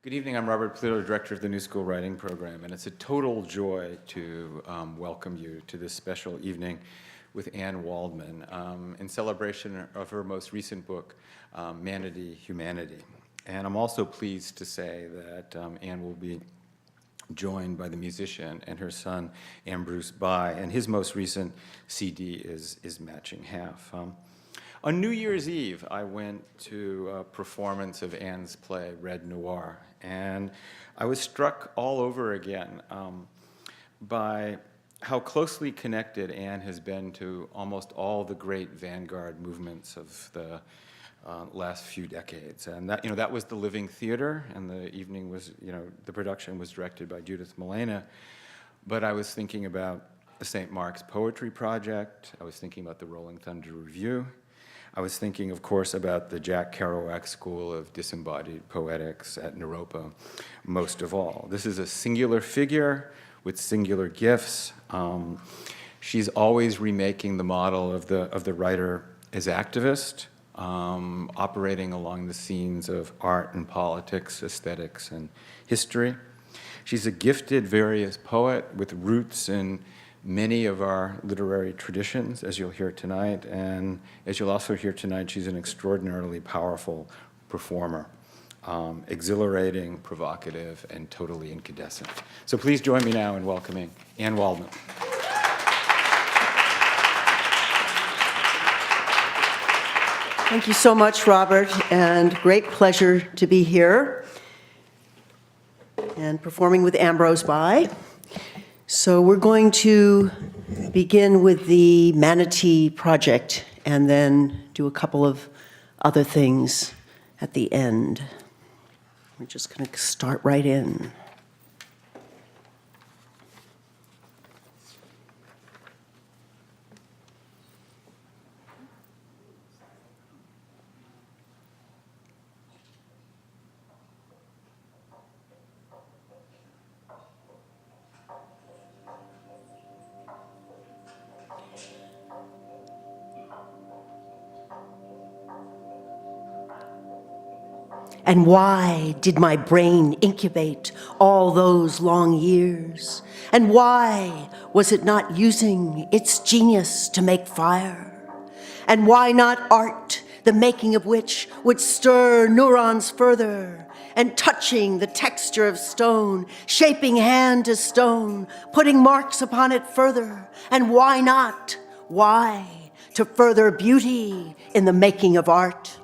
Good evening, I'm Robert Polito, Director of the New School Writing Program, and it's a total joy to welcome you to this special evening with Anne Waldman in celebration of her most recent book, Manatee Humanity. And I'm also pleased to say that Anne will be joined by the musician and her son, Ambrose Bye, and his most recent CD is Matching Half. On New Year's Eve, I went to a performance of Anne's play, Red Noir, and I was struck all over again by how closely connected Anne has been to almost all the great vanguard movements of the last few decades. And that was the Living Theater, and the evening was, the production was directed by Judith Malena. But I was thinking about the St. Mark's Poetry Project. I was thinking about the Rolling Thunder Review. I was thinking, of course, about the Jack Kerouac School of Disembodied Poetics at Naropa, most of all. This is a singular figure with singular gifts. She's always remaking the model of the writer as activist, operating along the scenes of art and politics, aesthetics, and history. She's a gifted, various poet with roots in many of our literary traditions, as you'll hear tonight, and as you'll also hear tonight, she's an extraordinarily powerful performer, exhilarating, provocative, and totally incandescent. So please join me now in welcoming Anne Waldman. Thank you so much, Robert, and great pleasure to be here and performing with Ambrose Bye. So we're going to begin with the Manatee Project and then do a couple of other things at the end. We're just going to start right in. And why did my brain incubate all those long years? And why was it not using its genius to make fire? And why not art, the making of which would stir neurons further, and touching the texture of stone, shaping hand to stone, putting marks upon it further? And why not? Why? To further beauty in the making of art.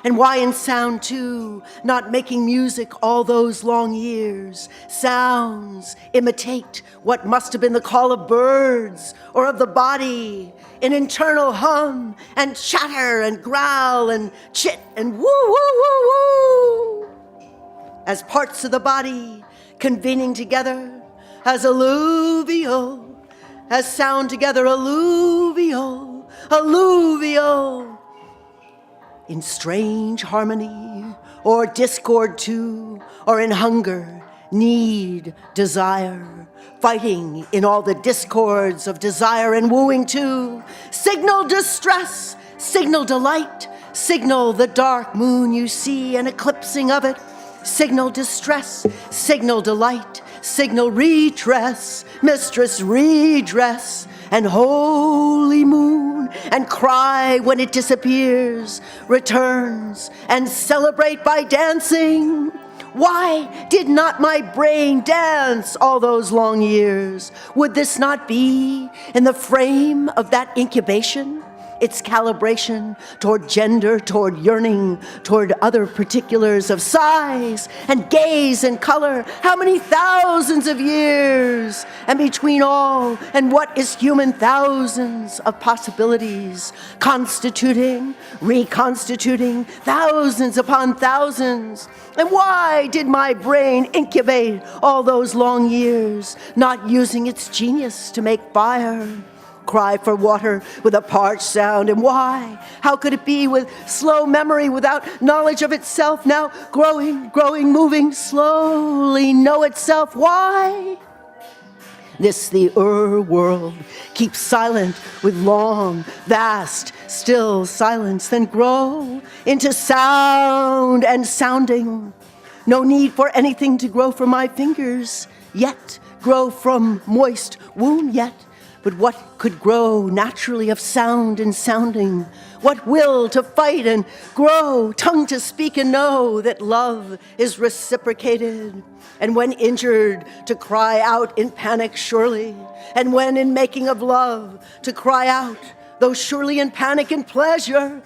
And why in sound, too, not making music all those long years? Sounds imitate what must have been the call of birds or of the body, an internal hum and chatter and growl and chit and woo, woo, woo, woo, as parts of the body convening together as alluvial, as sound together alluvial, alluvial. In strange harmony, or discord too, or in hunger, need, desire, fighting in all the discords of desire and wooing too. Signal distress, signal delight, signal the dark moon you see and eclipsing of it. Signal distress, signal delight, signal redress, mistress redress, and holy moon, and cry when it disappears, returns, and celebrate by dancing. Why did not my brain dance all those long years? Would this not be in the frame of that incubation? Its calibration toward gender, toward yearning, toward other particulars of size and gaze and color. How many thousands of years? And between all and what is human, thousands of possibilities, constituting, reconstituting, thousands upon thousands. And why did my brain incubate all those long years, not using its genius to make fire? Cry for water with a parched sound, and why? How could it be with slow memory without knowledge of itself, now growing, growing, moving, slowly know itself? Why? This the world keeps silent with long, vast, still silence, then grow into sound and sounding. No need for anything to grow from my fingers, yet grow from moist womb yet. But what could grow naturally of sound and sounding? What will to fight and grow, tongue to speak and know that love is reciprocated? And when injured, to cry out in panic surely. And when in making of love, to cry out, though surely in panic and pleasure.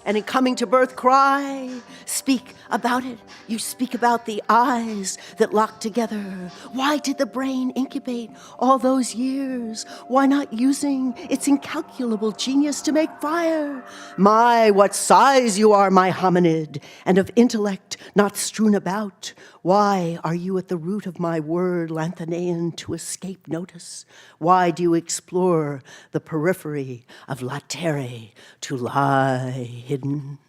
And in coming to birth, cry, speak about it. You speak about the eyes that lock together. Why did the brain incubate all those years? Why not using its incalculable genius to make fire? My, what size you are, my hominid, and of intellect not strewn about. Why are you at the root of my word, Lanthanian, to escape notice? Why do you explore the periphery of latere to lie hidden?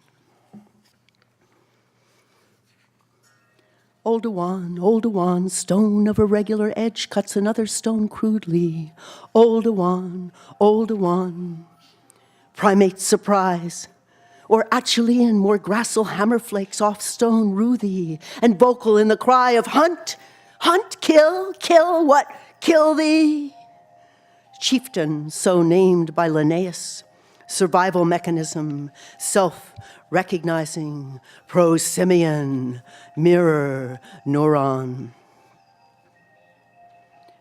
Oldowan, stone of irregular edge cuts another stone crudely. Oldowan, primate surprise. Or actually in more gracile hammerflakes off stone rue thee, and vocal in the cry of hunt, kill, what, kill thee? Chieftain, so named by Linnaeus, survival mechanism, self-recognizing, prosimian, mirror, neuron.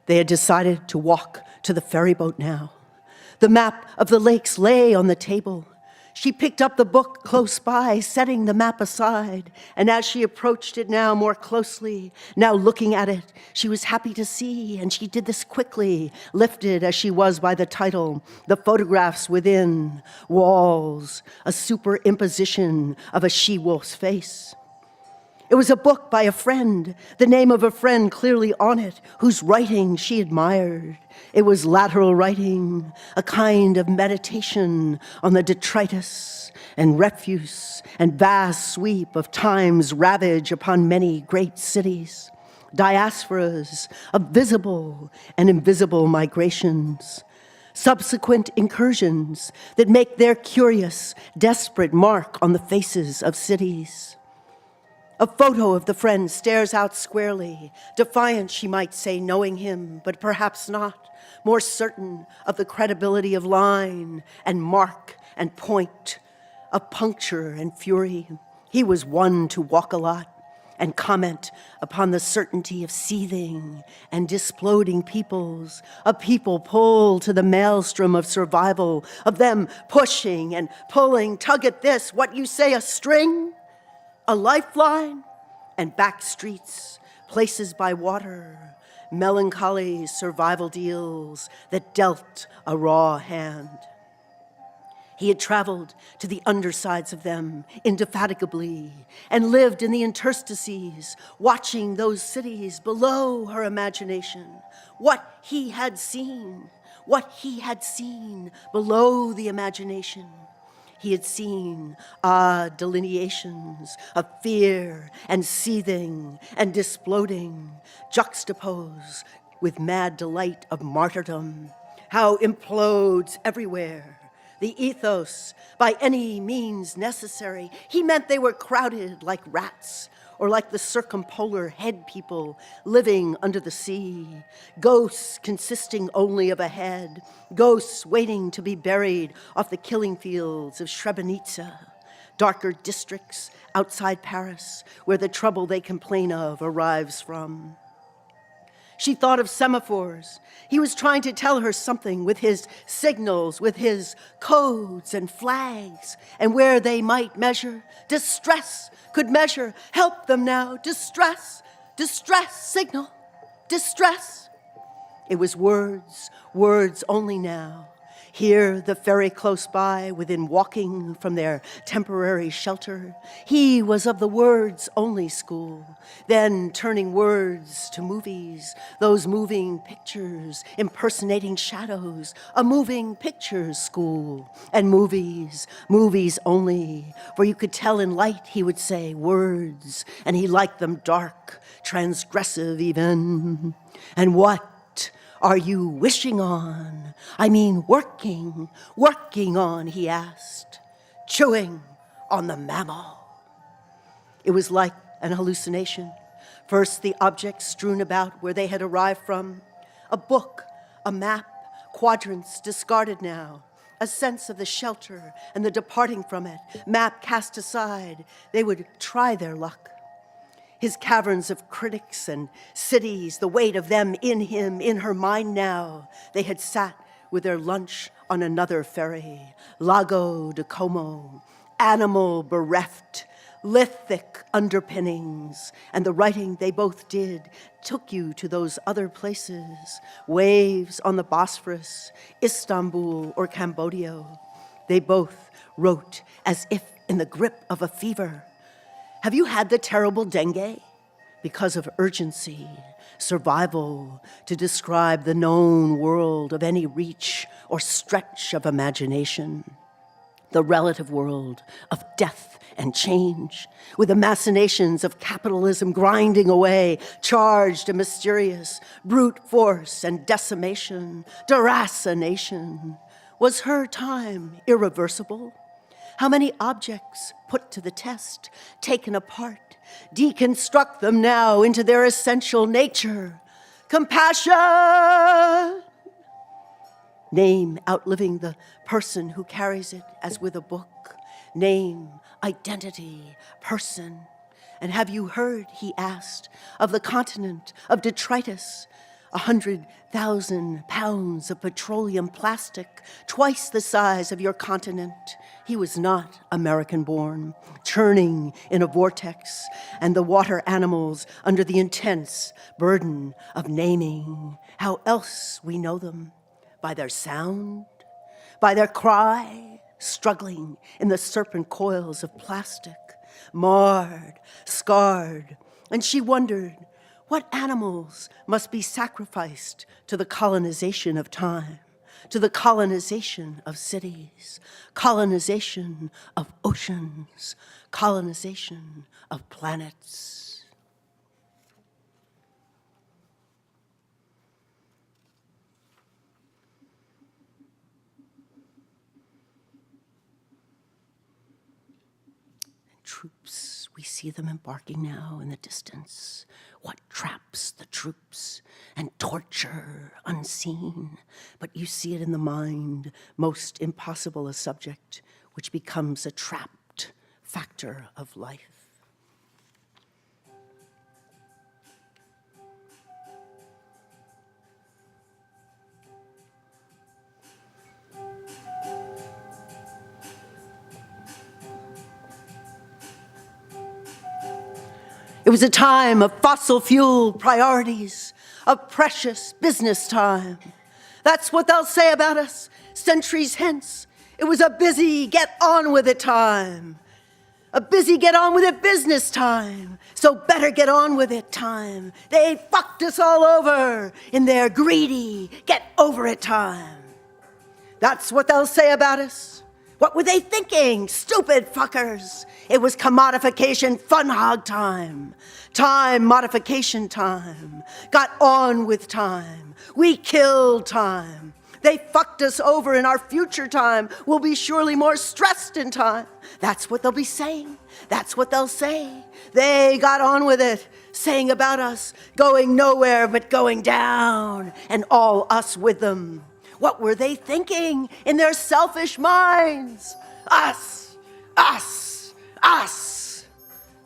They had decided to walk to the ferryboat now. The map of the lakes lay on the table. She picked up the book close by, setting the map aside, and as she approached it now more closely, now looking at it, she was happy to see, and she did this quickly, lifted as she was by the title, the photographs within, walls, a superimposition of a she-wolf's face. It was a book by a friend, the name of a friend clearly on it, whose writing she admired. It was lateral writing, a kind of meditation on the detritus and refuse and vast sweep of time's ravage upon many great cities, diasporas of visible and invisible migrations, subsequent incursions that make their curious, desperate mark on the faces of cities. A photo of the friend stares out squarely, defiant, she might say, knowing him, but perhaps not, more certain of the credibility of line and mark and point, of puncture and fury. He was one to walk a lot and comment upon the certainty of seething and disploding peoples, a people pulled to the maelstrom of survival, of them pushing and pulling, tug at this, what you say, a string? A lifeline, and back streets, places by water, melancholy survival deals that dealt a raw hand. He had traveled to the undersides of them indefatigably and lived in the interstices, watching those cities below her imagination. What he had seen below the imagination. He had seen odd delineations of fear and seething and disploding, juxtaposed with mad delight of martyrdom. How implodes everywhere. The ethos, by any means necessary. He meant they were crowded like rats, or like the circumpolar head people living under the sea, ghosts consisting only of a head, ghosts waiting to be buried off the killing fields of Srebrenica, darker districts outside Paris, where the trouble they complain of arrives from. She thought of semaphores. He was trying to tell her something with his signals, with his codes and flags, and where they might measure. Distress could measure. Help them now. Distress, signal, distress. It was words only now. Here, the ferry close by, within walking from their temporary shelter. He was of the words only school, then turning words to movies, those moving pictures impersonating shadows, a moving pictures school, and movies only, for you could tell in light, he would say, words, and he liked them dark, transgressive even. And what are you wishing on? I mean, working on, he asked, chewing on the mammal. It was like an hallucination. First, the objects strewn about where they had arrived from. A book, a map, quadrants discarded now. A sense of the shelter and the departing from it. Map cast aside, they would try their luck. His caverns of critics and cities, the weight of them in him, in her mind now. They had sat with their lunch on another ferry, Lago de Como, animal bereft, lithic underpinnings, and the writing they both did took you to those other places, waves on the Bosphorus, Istanbul or Cambodia. They both wrote as if in the grip of a fever. Have you had the terrible dengue? Because of urgency, survival, to describe the known world of any reach or stretch of imagination. The relative world of death and change, with the machinations of capitalism grinding away, charged and mysterious, brute force and decimation, deracination. Was her time irreversible? How many objects put to the test, taken apart, deconstruct them now into their essential nature? Compassion! Name outliving the person who carries it as with a book. Name, identity, person. And have you heard, he asked, of the continent of detritus? 100,000 pounds of petroleum plastic, twice the size of your continent. He was not American-born, churning in a vortex, and the water animals under the intense burden of naming. How else we know them? By their sound, by their cry, struggling in the serpent coils of plastic, marred, scarred. And she wondered, what animals must be sacrificed to the colonization of time, to the colonization of cities, colonization of oceans, colonization of planets? And troops, we see them embarking now in the distance. What traps the troops and torture unseen, but you see it in the mind, most impossible a subject, which becomes a trapped factor of life. It was a time of fossil fuel priorities, of precious business time. That's what they'll say about us centuries hence. It was a busy get on with it time. A busy get on with it business time. So better get on with it time. They fucked us all over in their greedy get over it time. That's what they'll say about us. What were they thinking? Stupid fuckers. It was commodification fun hog time. Time, modification time. Got on with time. We killed time. They fucked us over in our future time. We'll be surely more stressed in time. That's what they'll be saying. That's what they'll say. They got on with it, saying about us, going nowhere but going down, and all us with them. What were they thinking in their selfish minds? Us, us, us.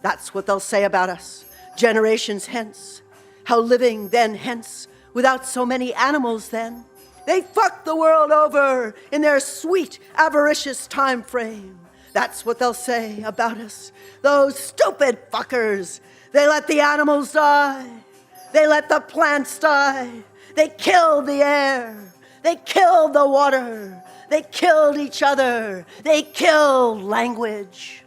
That's what they'll say about us, generations hence. How living then hence, without so many animals then. They fucked the world over in their sweet, avaricious time frame. That's what they'll say about us, those stupid fuckers. They let the animals die. They let the plants die. They killed the air. They killed the water. They killed each other. They killed language.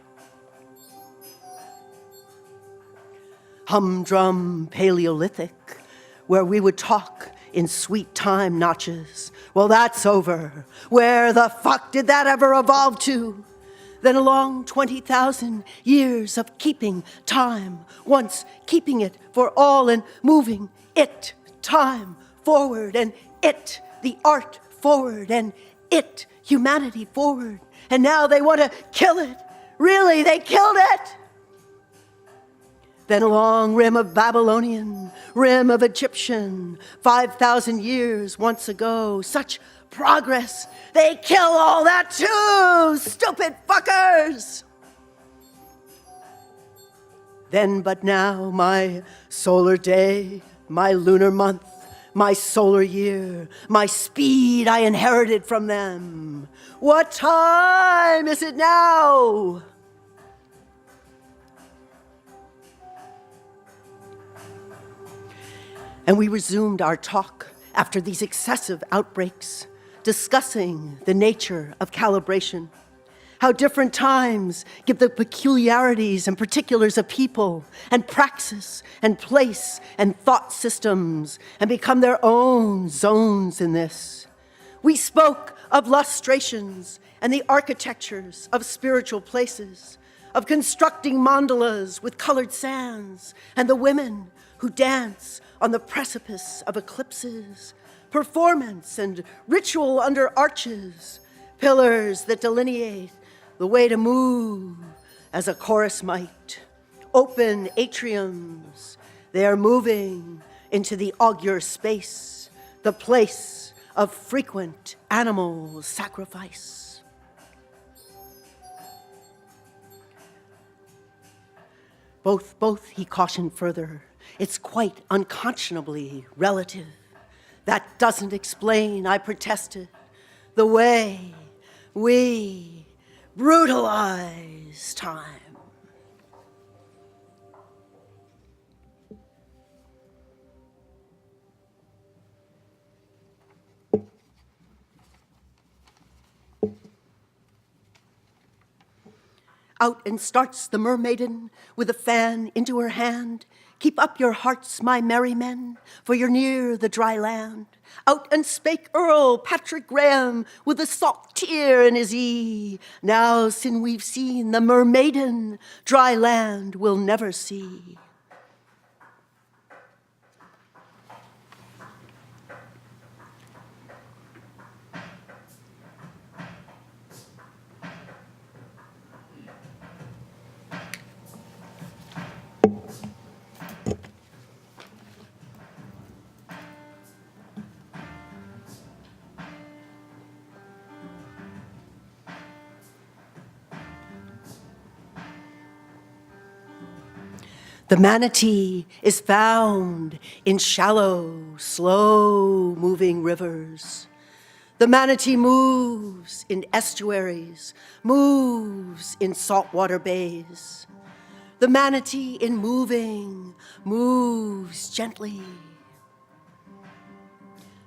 Humdrum Paleolithic, where we would talk in sweet time notches. Well, that's over. Where the fuck did that ever evolve to? Then along 20,000 years of keeping time, once keeping it for all and moving it, time, forward, and it, the art, forward, and it, humanity, forward. And now they want to kill it. Really, they killed it. Then along rim of Babylonian, rim of Egyptian, 5,000 years once ago, such progress, they kill all that too, stupid fuckers! Then but now, my solar day, my lunar month, my solar year, my speed I inherited from them. What time is it now? And we resumed our talk after these excessive outbreaks, discussing the nature of calibration, how different times give the peculiarities and particulars of people and praxis and place and thought systems and become their own zones in this. We spoke of lustrations and the architectures of spiritual places, of constructing mandalas with colored sands, and the women who dance on the precipice of eclipses, performance and ritual under arches, pillars that delineate the way to move as a chorus might. Open atriums, they are moving into the augur space, the place of frequent animal sacrifice. Both, he cautioned further, it's quite unconscionably relative. That doesn't explain, I protested, the way we brutalize time. Out and starts the mermaiden with a fan into her hand. Keep up your hearts, my merry men, for you're near the dry land. Out and spake Earl Patrick Graham with a salt tear in his ee. Now, sin we've seen the mermaiden, dry land we'll never see. The manatee is found in shallow, slow-moving rivers. The manatee moves in estuaries, moves in saltwater bays. The manatee in moving moves gently.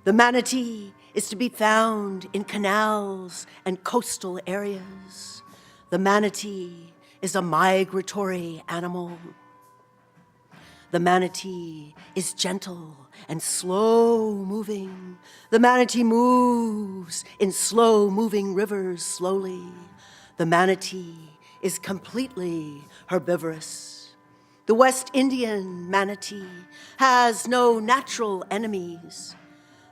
The manatee is to be found in canals and coastal areas. The manatee is a migratory animal. The manatee is gentle and slow-moving. The manatee moves in slow-moving rivers slowly. The manatee is completely herbivorous. The West Indian manatee has no natural enemies.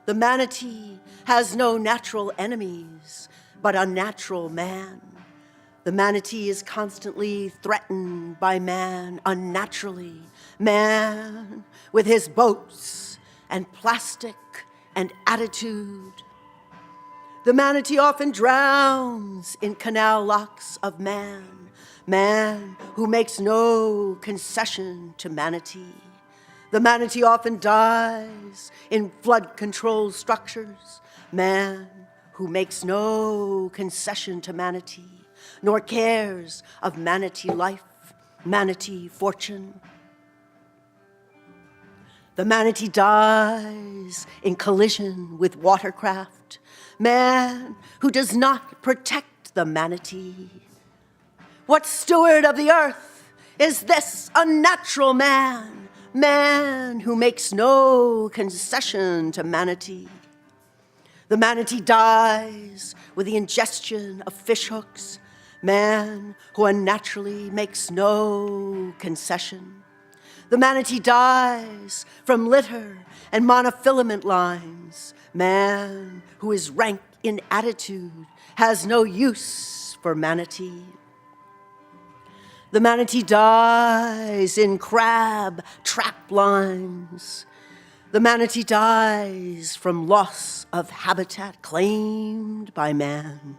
The manatee has no natural enemies, but unnatural man. The manatee is constantly threatened by man unnaturally. Man with his boats and plastic and attitude. The manatee often drowns in canal locks of man. Man who makes no concession to manatee. The manatee often dies in flood control structures. Man who makes no concession to manatee, nor cares of manatee life, manatee fortune. The manatee dies in collision with watercraft. Man who does not protect the manatee. What steward of the earth is this unnatural man? Man who makes no concession to manatee. The manatee dies with the ingestion of fishhooks. Man who unnaturally makes no concession. The manatee dies from litter and monofilament lines. Man who is rank in attitude has no use for manatee. The manatee dies in crab trap lines. The manatee dies from loss of habitat claimed by man.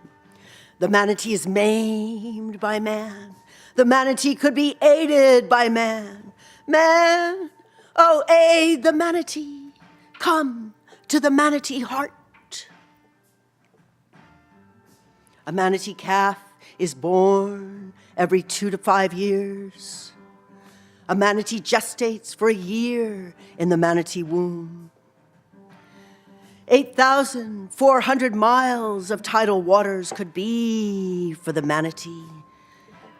The manatee is maimed by man. The manatee could be aided by man. Man, oh, aid the manatee. Come to the manatee heart. A manatee calf is born every 2 to 5 years. A manatee gestates for a year in the manatee womb. 8,400 miles of tidal waters could be for the manatee.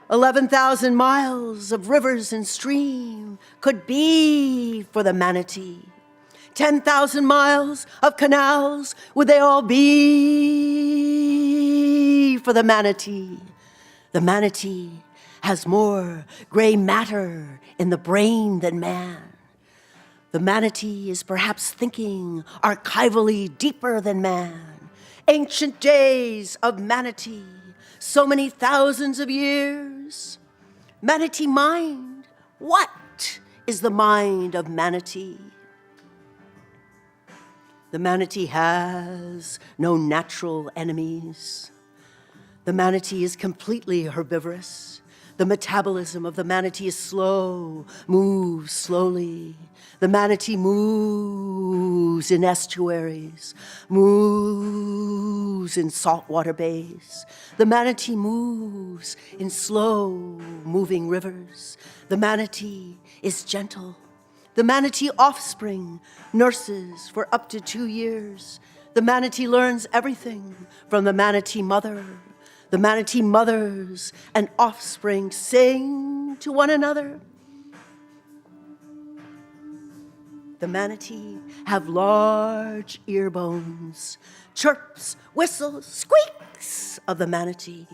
11,000 miles of rivers and stream could be for the manatee. 10,000 miles of canals, would they all be for the manatee? The manatee has more gray matter in the brain than man. The manatee is perhaps thinking archivally deeper than man. Ancient days of manatee, so many thousands of years. Manatee mind, what is the mind of manatee? The manatee has no natural enemies. The manatee is completely herbivorous. The metabolism of the manatee is slow, moves slowly. The manatee moves in estuaries, moves in saltwater bays. The manatee moves in slow-moving rivers. The manatee is gentle. The manatee offspring nurses for up to 2 years. The manatee learns everything from the manatee mother. The manatee mothers and offspring sing to one another. The manatee have large ear bones, chirps, whistles, squeaks of the manatee.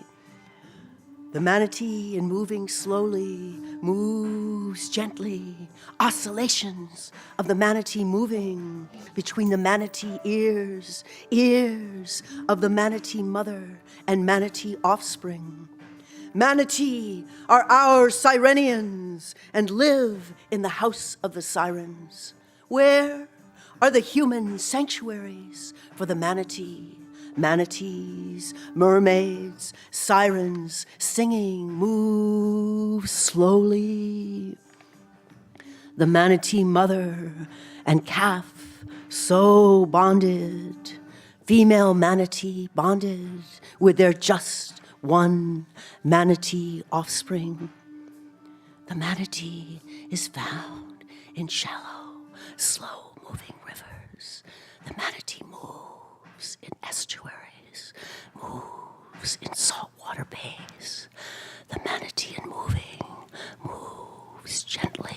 The manatee, in moving slowly, moves gently, oscillations of the manatee moving between the manatee ears, ears of the manatee mother and manatee offspring. Manatee are our Sirenians and live in the house of the sirens. Where are the human sanctuaries for the manatee? Manatees, mermaids, sirens, singing, move slowly. The manatee mother and calf so bonded, female manatee bonded with their just one manatee offspring. The manatee is found in shallow, slow-moving rivers. The manatee moves in estuaries, moves in saltwater bays. The manatee in moving moves gently.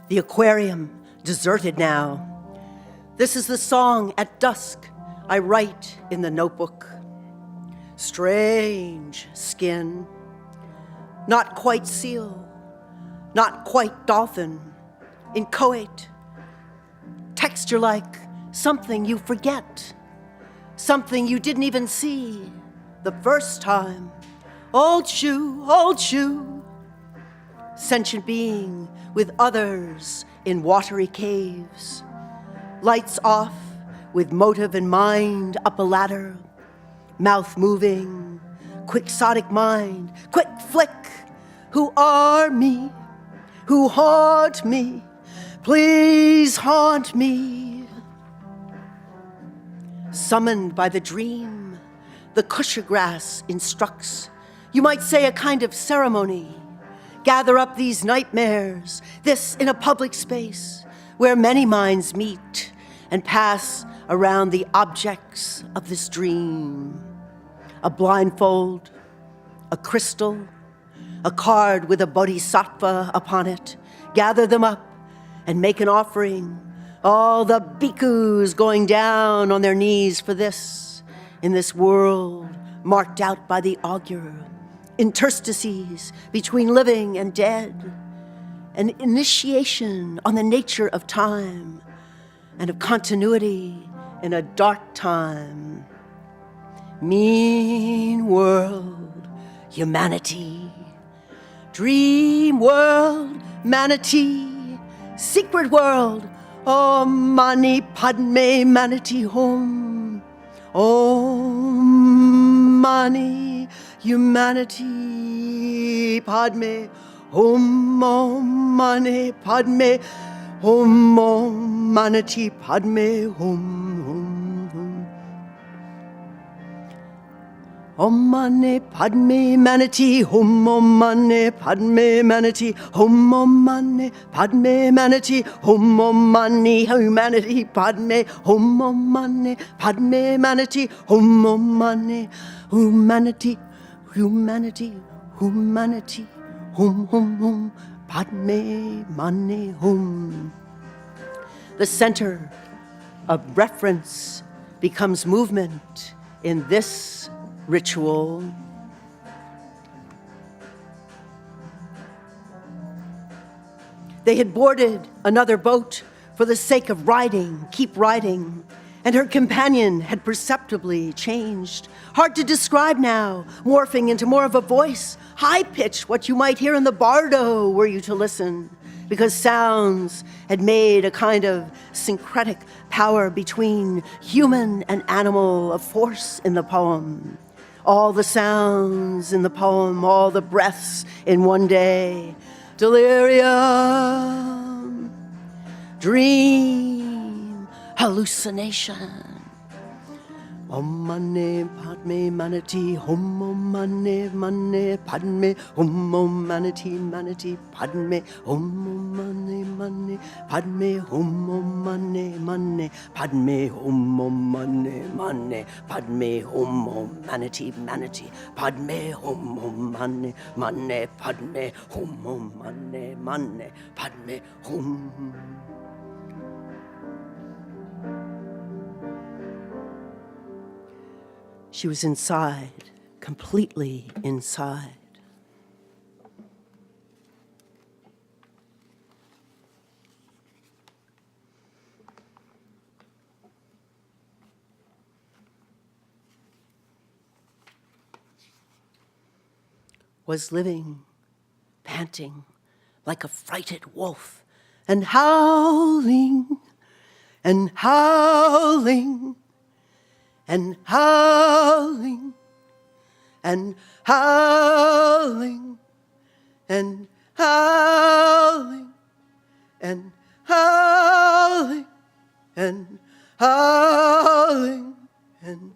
The aquarium, deserted now. This is the song at dusk I write in the notebook. Strange skin, not quite seal, not quite dolphin, inchoate. Texture like something you forget, something you didn't even see the first time. Old shoe, sentient being with others in watery caves. Lights off with motive in mind up a ladder. Mouth moving, quixotic mind, quick flick. Who are me? Who haunt me? Please haunt me. Summoned by the dream, the kusha grass instructs. You might say a kind of ceremony. Gather up these nightmares, this in a public space where many minds meet and pass around the objects of this dream. A blindfold, a crystal, a card with a bodhisattva upon it. Gather them up and make an offering. All the bhikkhus going down on their knees for this, in this world marked out by the augur, interstices between living and dead, an initiation on the nature of time and of continuity in a dark time. Mean world, humanity. Dream world, manatee. Secret world, Om Mani Padme Manatee Hum. Om Mani Humanity Padme Hum. Om Mani Padme Hum. Om Manatee Padme Hum. Om Mani Padme Manatee Hum. Om Mani Padme Manatee Hum. Om Mani Padme Manatee Hum. Om Mani Humanity Padme Hum. Om Mani Padme Manatee Hum. Om Mani Humanity Humanity Humanity Hum. Hum. Hum. Padme Mani Hum. The center of reference becomes movement in this ritual. They had boarded another boat for the sake of riding, keep riding, and her companion had perceptibly changed. Hard to describe now, morphing into more of a voice, high-pitched, what you might hear in the bardo were you to listen, because sounds had made a kind of syncretic power between human and animal of force in the poem. All the sounds in the poem, all the breaths in one day. Delirium, dream, hallucination. Om Mani Padme Manatee Hum. Om Mani Mani Padme Hum. Om Manatee Manatee Padme Hum. Om Mani Mani Padme Hum. Om Mani Mani Padme Hum. Om Mani Mani Padme Hum. Om Manatee Manatee Padme Hum. Om Mani Mani Padme Hum. Om Mani Mani Padme Hum. She was inside, completely inside. Was living, panting like a frighted wolf, and howling, and howling, and howling, and howling, and howling, and howling, and howling, and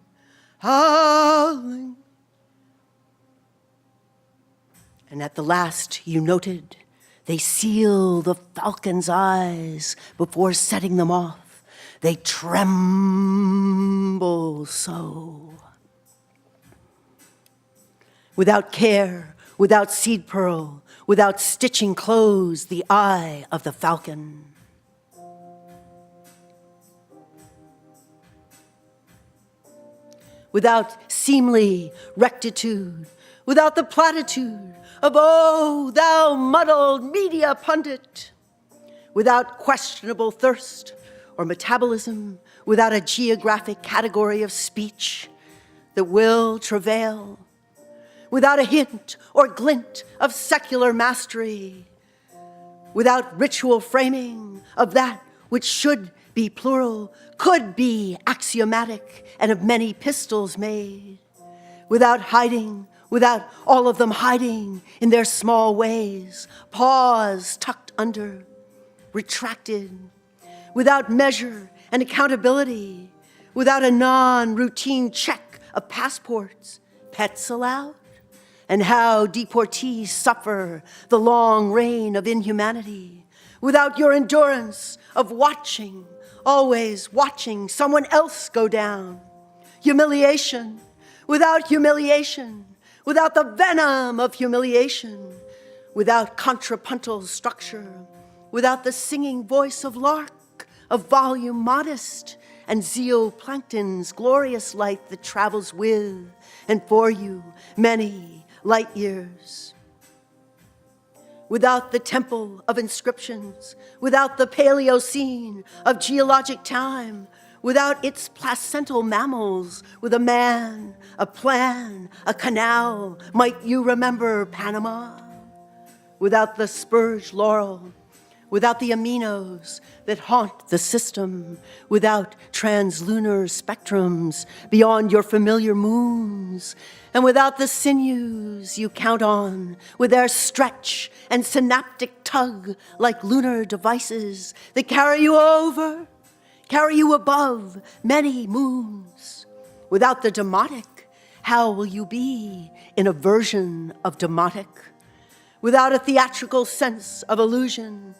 howling. And at the last, you noted, they seal the falcon's eyes before setting them off. They tremble so. Without care, without seed pearl, without stitching close the eye of the falcon. Without seemly rectitude, without the platitude of, oh, thou muddled media pundit, without questionable thirst or metabolism, without a geographic category of speech that will travail, without a hint or glint of secular mastery, without ritual framing of that which should be plural, could be axiomatic and of many pistols made, without hiding, without all of them hiding in their small ways, paws tucked under, retracted, without measure and accountability, without a non-routine check of passports, pets allowed, and how deportees suffer the long reign of inhumanity, without your endurance of watching, always watching someone else go down, humiliation, without the venom of humiliation, without contrapuntal structure, without the singing voice of lark, of volume modest, and zooplankton's glorious light that travels with and for you many light years. Without the temple of inscriptions, without the Paleocene of geologic time, without its placental mammals, with a man, a plan, a canal, might you remember Panama? Without the spurge laurel, without the aminos that haunt the system, without translunar spectrums beyond your familiar moons, and without the sinews you count on with their stretch and synaptic tug like lunar devices that carry you over, carry you above many moons. Without the demotic, how will you be in a version of demotic? Without a theatrical sense of illusion,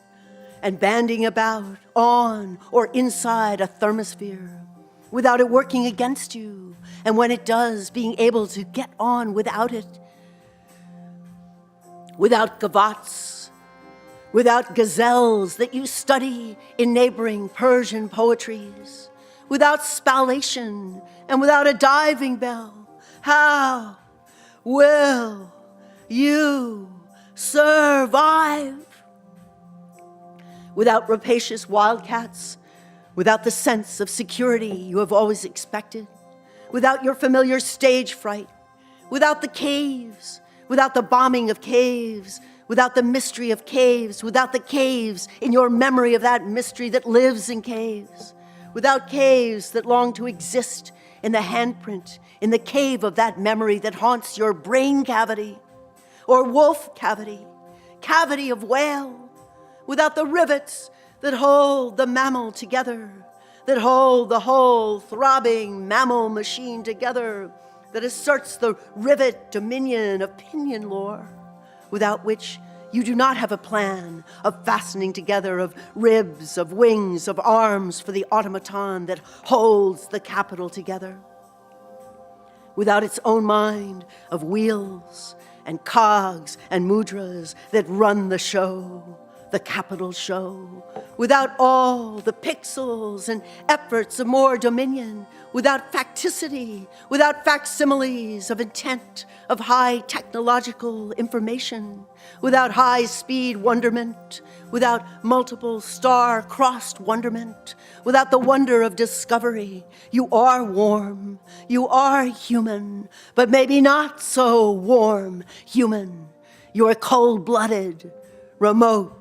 and banding about on or inside a thermosphere, without it working against you, and when it does, being able to get on without it. Without gavots, without gazelles that you study in neighboring Persian poetries, without spallation and without a diving bell, how will you survive? Without rapacious wildcats, without the sense of security you have always expected, without your familiar stage fright, without the caves, without the bombing of caves, without the mystery of caves, without the caves in your memory of that mystery that lives in caves, without caves that long to exist in the handprint, in the cave of that memory that haunts your brain cavity, or wolf cavity, cavity of whale, without the rivets that hold the mammal together, that hold the whole throbbing mammal machine together, that asserts the rivet dominion of pinion lore, without which you do not have a plan of fastening together of ribs, of wings, of arms for the automaton that holds the capital together. Without its own mind of wheels and cogs and mudras that run the show, the capital show, without all the pixels and efforts of more dominion, without facticity, without facsimiles of intent, of high technological information, without high-speed wonderment, without multiple star-crossed wonderment, without the wonder of discovery. You are warm, you are human, but maybe not so warm human. You are cold-blooded, remote,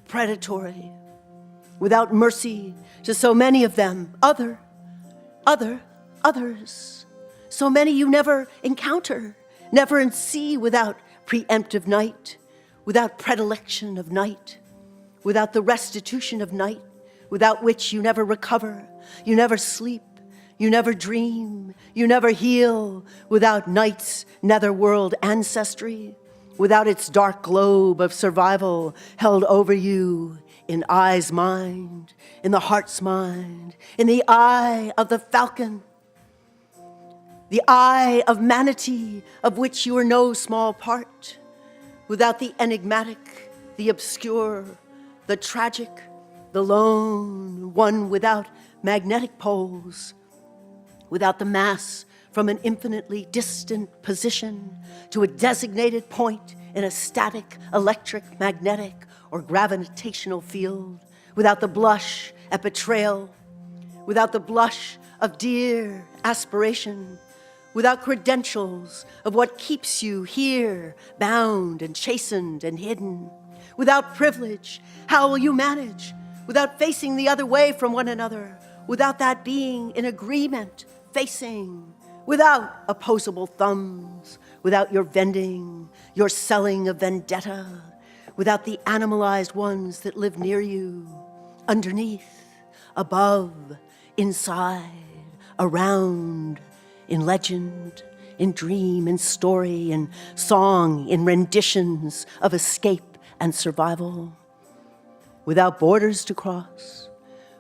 predatory, without mercy to so many of them, others, so many you never encounter, never see, without preemptive night, without predilection of night, without the restitution of night, without which you never recover, you never sleep, you never dream, you never heal, without night's netherworld ancestry, without its dark globe of survival held over you in eye's mind, in the heart's mind, in the eye of the falcon, the eye of Manatee, of which you are no small part, without the enigmatic, the obscure, the tragic, the lone, one without magnetic poles, without the mass from an infinitely distant position to a designated point in a static, electric, magnetic, or gravitational field, without the blush at betrayal, without the blush of dear aspiration, without credentials of what keeps you here, bound and chastened and hidden, without privilege, how will you manage? Without facing the other way from one another, without that being in agreement, facing, without opposable thumbs, without your vending, your selling of vendetta, without the animalized ones that live near you, underneath, above, inside, around, in legend, in dream, in story, in song, in renditions of escape and survival, without borders to cross,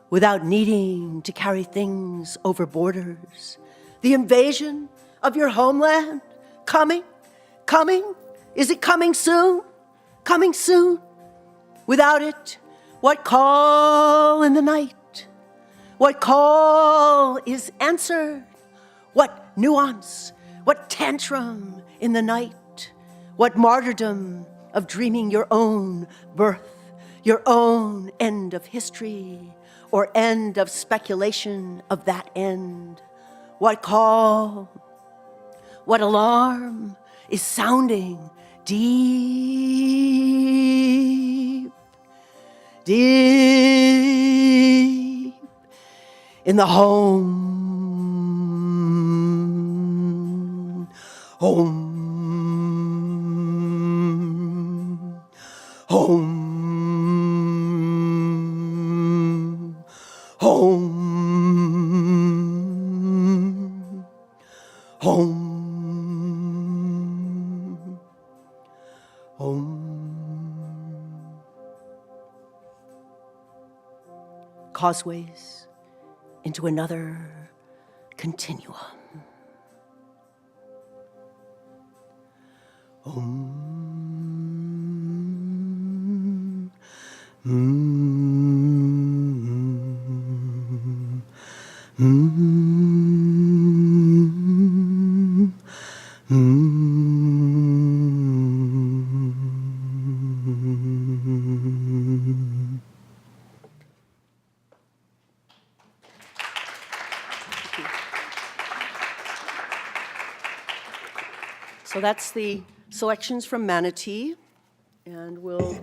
without needing to carry things over borders. The invasion of your homeland, coming? Is it coming soon? Coming soon? Without it, What call in the night? What call is answered? What nuance? What tantrum in the night? What martyrdom of dreaming your own birth, your own end of history, or end of speculation of that end? What call? What alarm is sounding deep, deep in the home, home, home, home, home. Causeways into another continuum. So that's the selections from Manatee, and we'll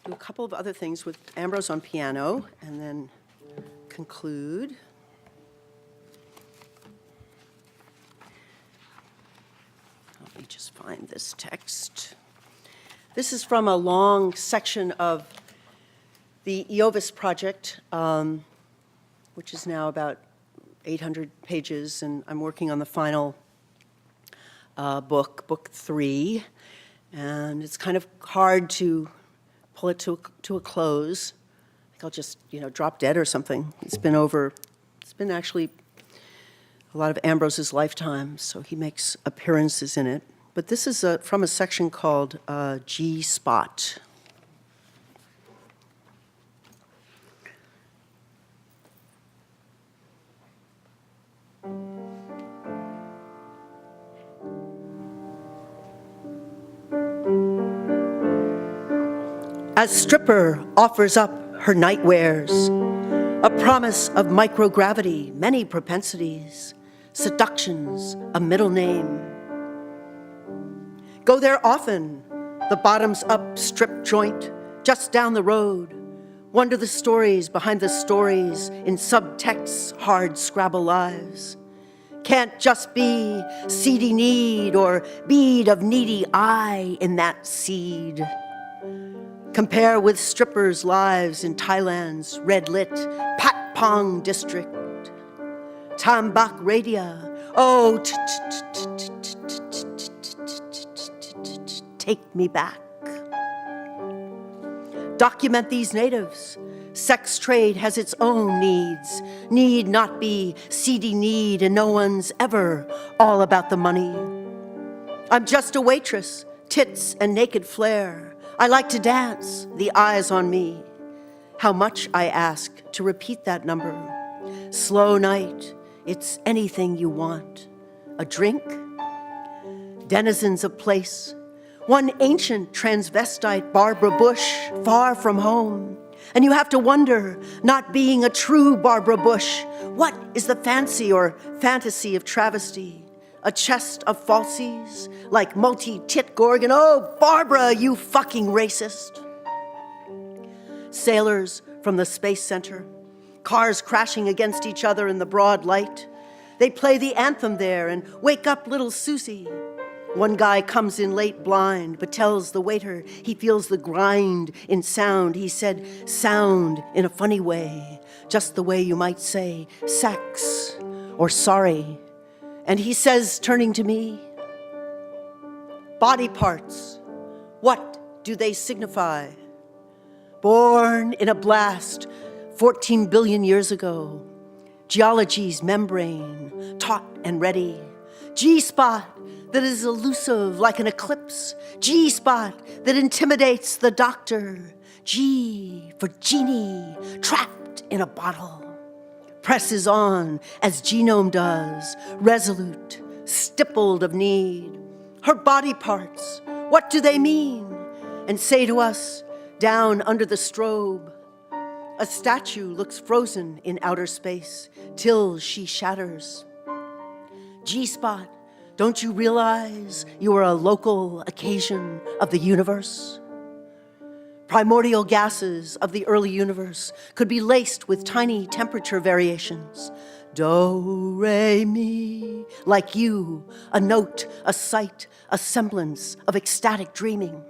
do a couple of other things with Ambrose on piano, and then conclude. Let me just find this text. This is from a long section of the Iovis project, which is now about 800 pages, and I'm working on the final book 3, and it's kind of hard to pull it to a close. I think I'll just, drop dead or something. It's been actually a lot of Ambrose's lifetime, so he makes appearances in it. But this is from a section called GSpot. As stripper offers up her nightwears, a promise of microgravity, many propensities, seductions, a middle name. Go there often, the bottoms-up strip joint, just down the road. Wonder the stories behind the stories in subtexts, hard Scrabble lives. Can't just be seedy need or bead of needy eye in that seed. Compare with strippers' lives in Thailand's red-lit Patpong district. Tambak Radia, oh, take me back. Document these natives. Sex trade has its own needs. Need not be seedy need, and no one's ever all about the money. I'm just a waitress, tits and naked flair. I like to dance, the eyes on me. How much, I ask, to repeat that number? Slow night, it's anything you want. A drink? Denizens of place. One ancient transvestite Barbara Bush, far from home. And you have to wonder, not being a true Barbara Bush, what is the fancy or fantasy of travesty? A chest of falsies, like multi-tit Gorgon. Oh, Barbara, you fucking racist. Sailors from the Space Center, cars crashing against each other in the broad light. They play the anthem there and wake up little Susie. One guy comes in late blind, but tells the waiter he feels the grind in sound. He said, sound in a funny way, just the way you might say sex or sorry. And he says, turning to me, body parts, what do they signify? Born in a blast 14 billion years ago, geology's membrane, taut and ready, G-spot that is elusive like an eclipse, G-spot that intimidates the doctor, G for genie, trapped in a bottle. Presses on as genome does, resolute, stippled of need. Her body parts, what do they mean? And say to us, down under the strobe, a statue looks frozen in outer space till she shatters. GSpot, don't you realize you are a local occasion of the universe? Primordial gases of the early universe could be laced with tiny temperature variations. Do, re, mi, like you, a note, a sight, a semblance of ecstatic dreaming.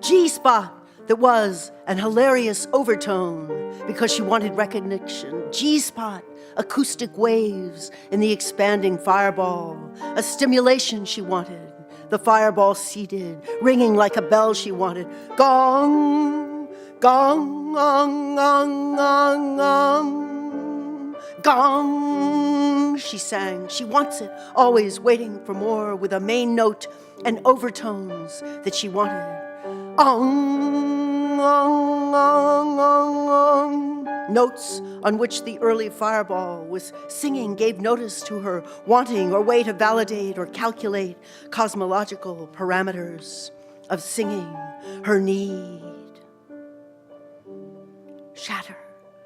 G-spot that was an hilarious overtone because she wanted recognition. G-spot, acoustic waves in the expanding fireball, a stimulation she wanted. The fireball seated, ringing like a bell she wanted. Gong, gong, gong, gong, gong, gong. Gong, she sang. She wants it, always waiting for more with a main note and overtones that she wanted. Ong, ong, ong, ong, ong. Notes on which the early fireball was singing gave notice to her wanting or way to validate or calculate cosmological parameters of singing, her need. Shatter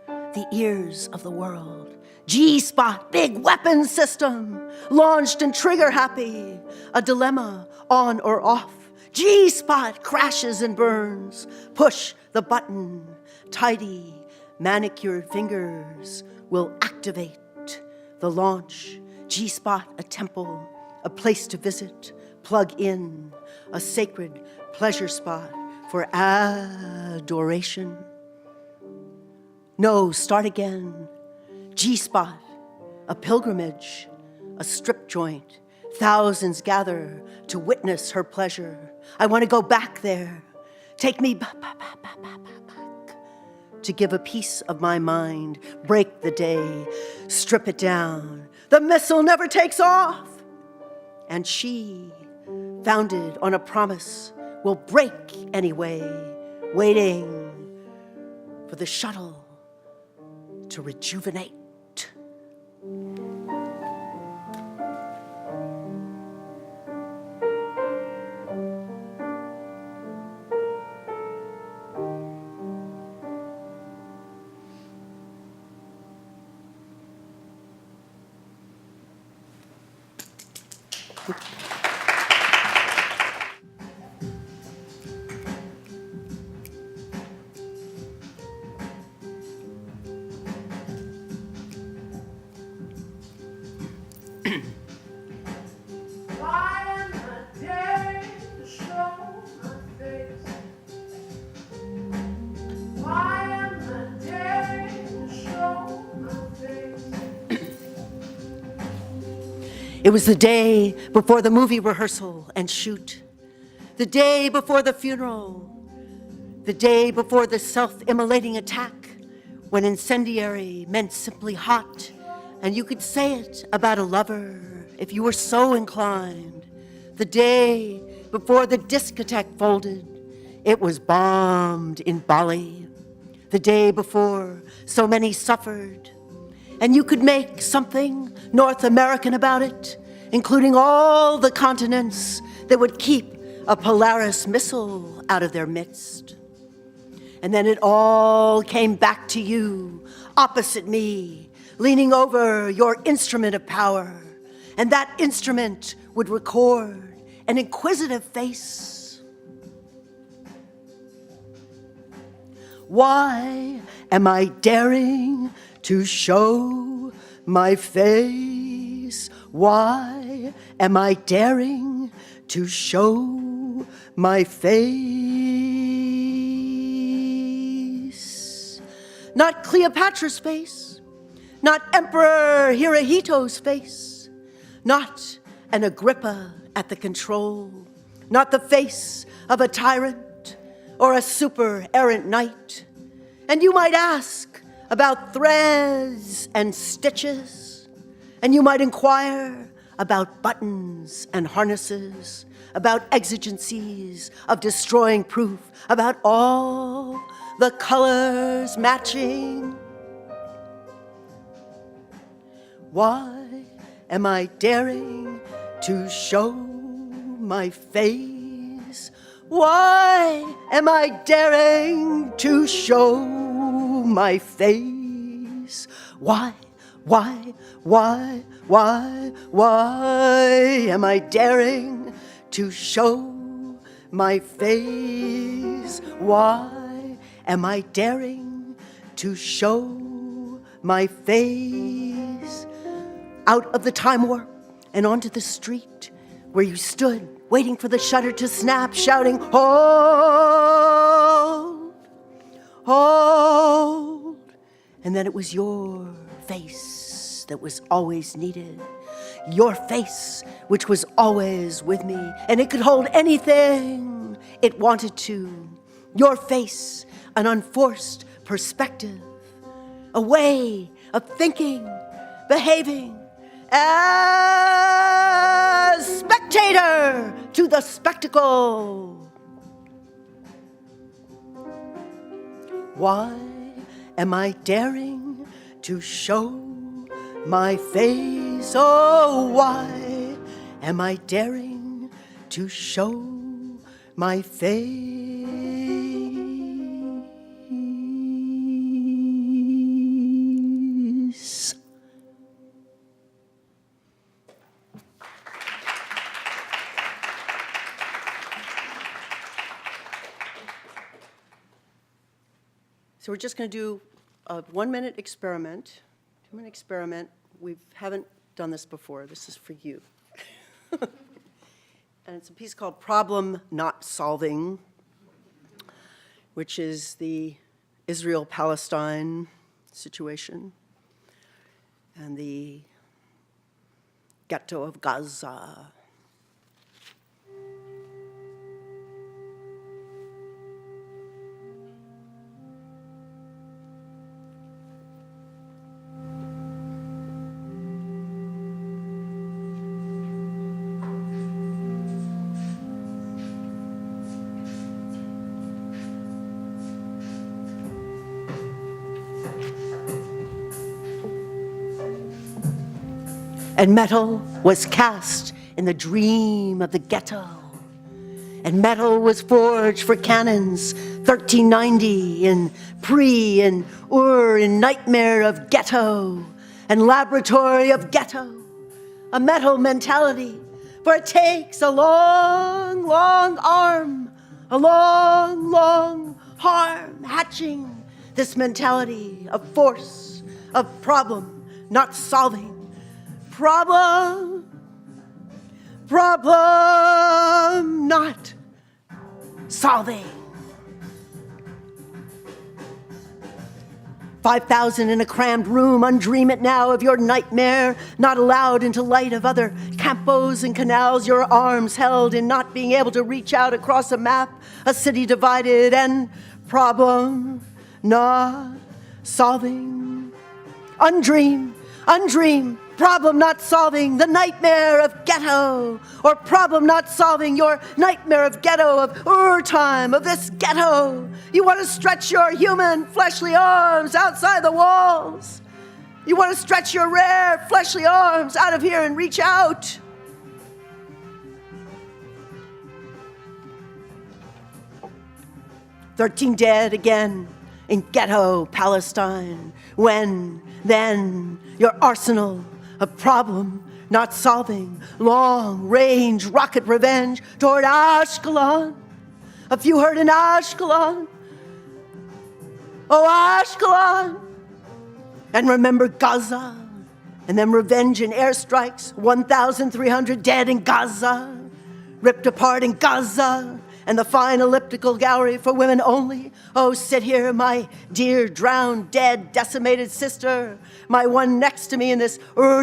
the ears of the world. G-spot, big weapon system, launched and trigger happy, a dilemma on or off. G-spot crashes and burns, push the button, tidy, manicured fingers will activate the launch. G-spot, a temple, a place to visit, plug in, a sacred pleasure spot for adoration. No, start again. G-spot, a pilgrimage, a strip joint. Thousands gather to witness her pleasure. I want to go back there. Take me back to give a piece of my mind, break the day, strip it down. The missile never takes off. And she, founded on a promise, will break anyway, waiting for the shuttle to rejuvenate. It was the day before the movie rehearsal and shoot, the day before the funeral, the day before the self-immolating attack, when incendiary meant simply hot, and you could say it about a lover if you were so inclined. The day before the discotheque folded, it was bombed in Bali. The day before so many suffered, and you could make something North American about it, including all the continents that would keep a Polaris missile out of their midst. And then it all came back to you, opposite me, leaning over your instrument of power. And that instrument would record an inquisitive face. Why am I daring to show my face? Why am I daring to show my face? Not Cleopatra's face, not Emperor Hirohito's face, not an Agrippa at the control, not the face of a tyrant or a super errant knight. And you might ask about threads and stitches, and you might inquire about buttons and harnesses, about exigencies of destroying proof, about all the colors matching. Why am I daring to show my face? Why am I daring to show my face? Why am I daring to show my face? Why am I daring to show my face? Out of the time warp and onto the street where you stood, waiting for the shutter to snap, shouting, hold, hold. And then it was your face that was always needed. Your face, which was always with me, and it could hold anything it wanted to. Your face, an unforced perspective, a way of thinking, behaving, as spectator to the spectacle. Why am I daring to show my face? Oh, why am I daring to show my face? So we're just going to do a 1-minute experiment, 2-minute experiment. We haven't done this before. This is for you. And it's a piece called Problem Not Solving, which is the Israel-Palestine situation and the ghetto of Gaza. And metal was cast in the dream of the ghetto. And metal was forged for cannons, 1390 in Pre and Ur in nightmare of ghetto and laboratory of ghetto. A metal mentality, for it takes a long, long arm, a long, long harm hatching this mentality of force, of problem not solving. Problem not solving. 5,000 in a crammed room, undream it now of your nightmare, not allowed into light of other campos and canals, your arms held in not being able to reach out across a map, a city divided and problem not solving. Undream, problem not solving, the nightmare of ghetto, or problem not solving your nightmare of ghetto, of time, of this ghetto. You want to stretch your human fleshly arms outside the walls. You want to stretch your rare fleshly arms out of here and reach out. "13 dead again in ghetto Palestine. When, then, your arsenal of problem not solving, long-range rocket revenge toward Ashkelon. A few heard in Ashkelon. Oh, Ashkelon. And remember Gaza. And then revenge and airstrikes, 1,300 dead in Gaza, ripped apart in Gaza, and the fine elliptical gallery for women only. Oh, sit here, my dear, drowned, dead, decimated sister, my one next to me in this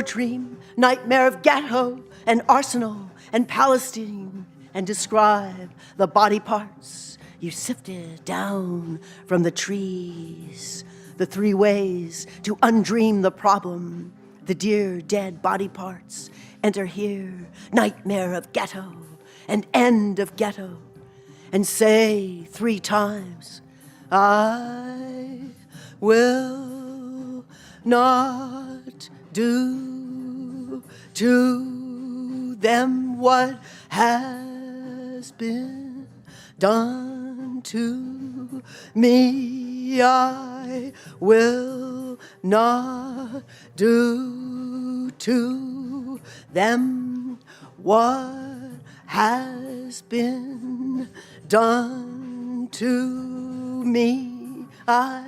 dream, nightmare of ghetto and arsenal and Palestine, and describe the body parts you sifted down from the trees, the 3 ways to undream the problem the dear dead body parts enter here, nightmare of ghetto and end of ghetto, and say 3 times, I will not do to them what has been done to me. I will not do to them what has been done to me. I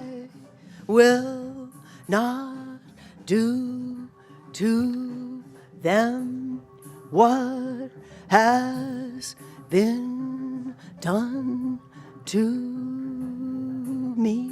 will not do to them what has been done to me.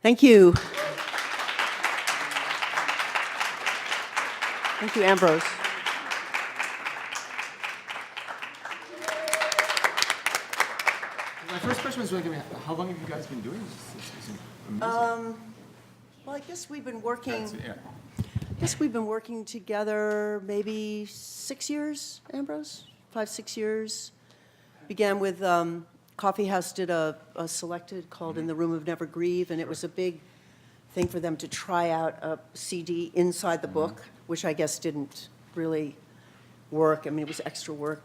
Thank you. Thank you, Ambrose. My first question was really going to be, how long have you guys been doing this? This is amazing. Well, I guess we've been working. Yeah. I guess we've been working together maybe 6 years, Ambrose, 5, 6 years. Began with Coffee House did a selected called In the Room of Never Grieve, and it was a big thing for them to try out a CD inside the book, which I guess didn't really work. I mean, it was extra work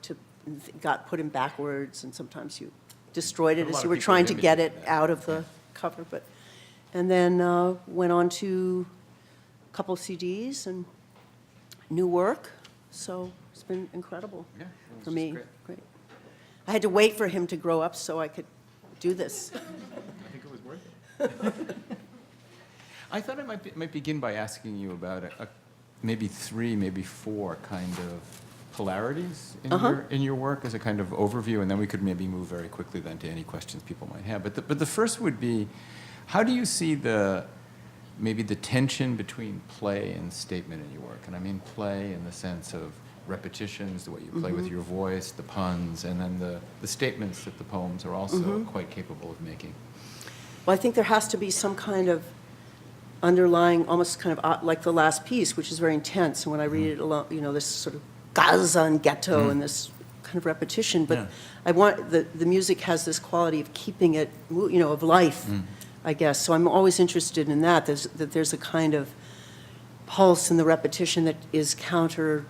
got put in backwards, and sometimes you destroyed it as you were trying to get it out of the cover. And then went on to a couple of CDs and new work. So it's been incredible for me. Great. I had to wait for him to grow up so I could do this. I think it was worth it. I thought I might begin by asking you about maybe 3, maybe 4 kind of polarities in your work as a kind of overview, and then we could maybe move very quickly then to any questions people might have. But the first would be, how do you see maybe the tension between play and statement in your work? And I mean play in the sense of repetitions, the way you play with your voice, the puns, and then the statements that the poems are also quite capable of making. Well, I think there has to be some kind of underlying, almost kind of like the last piece, which is very intense. And when I read it alone, this sort of Gaza and ghetto and this kind of repetition. But I want, the music has this quality of keeping it, of life, I guess. So I'm always interested in that. There's a kind of pulse in the repetition that is counter,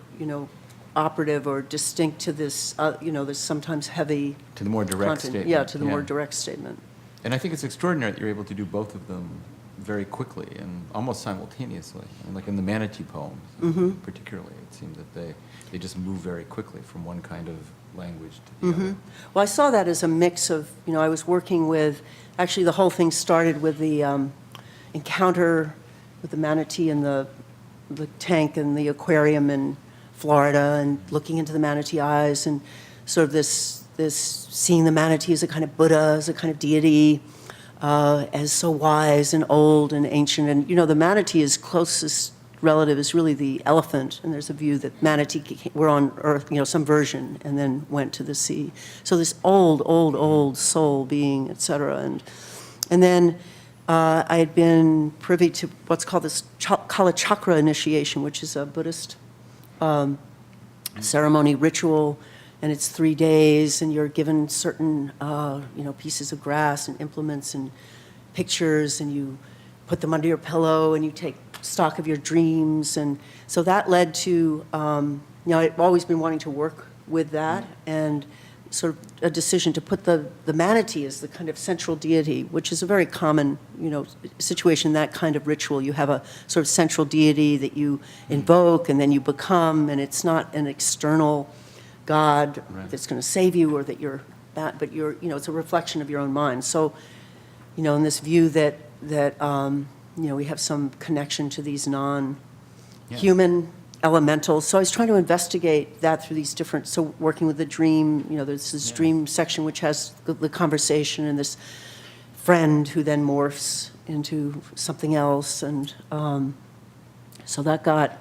operative or distinct to this, this sometimes heavy to the more direct content. statement. Yeah, to the more direct statement. And I think it's extraordinary that you're able to do both of them very quickly and almost simultaneously. And like in the Manatee poems, particularly, it seems that they just move very quickly from one kind of language to the other. Well, I saw that as a mix of, I was working with, actually the whole thing started with the encounter with the manatee and the tank and the aquarium in Florida, and looking into the manatee eyes, and sort of this seeing the manatee as a kind of Buddha, as a kind of deity, as so wise and old and ancient. And the manatee's closest relative is really the elephant, and there's a view that manatee were on Earth, some version, and then went to the sea. So this old soul being, et cetera. And then I had been privy to what's called this Kala Chakra initiation, which is a Buddhist ceremony, ritual, and it's 3 days, and you're given certain, pieces of grass and implements and pictures, and you put them under your pillow, and you take stock of your dreams. And so that led to, I've always been wanting to work with that, and sort of a decision to put the manatee as the kind of central deity, which is a very common, situation, that kind of ritual. You have a sort of central deity that you invoke and then you become, and it's not an external God that's going to save you or that you're that, but it's a reflection of your own mind. So, in this view that we have some connection to these non-human elementals. So I was trying to investigate that through these different, so working with the dream, there's this dream section which has the conversation and this friend who then morphs into something else. And so that got,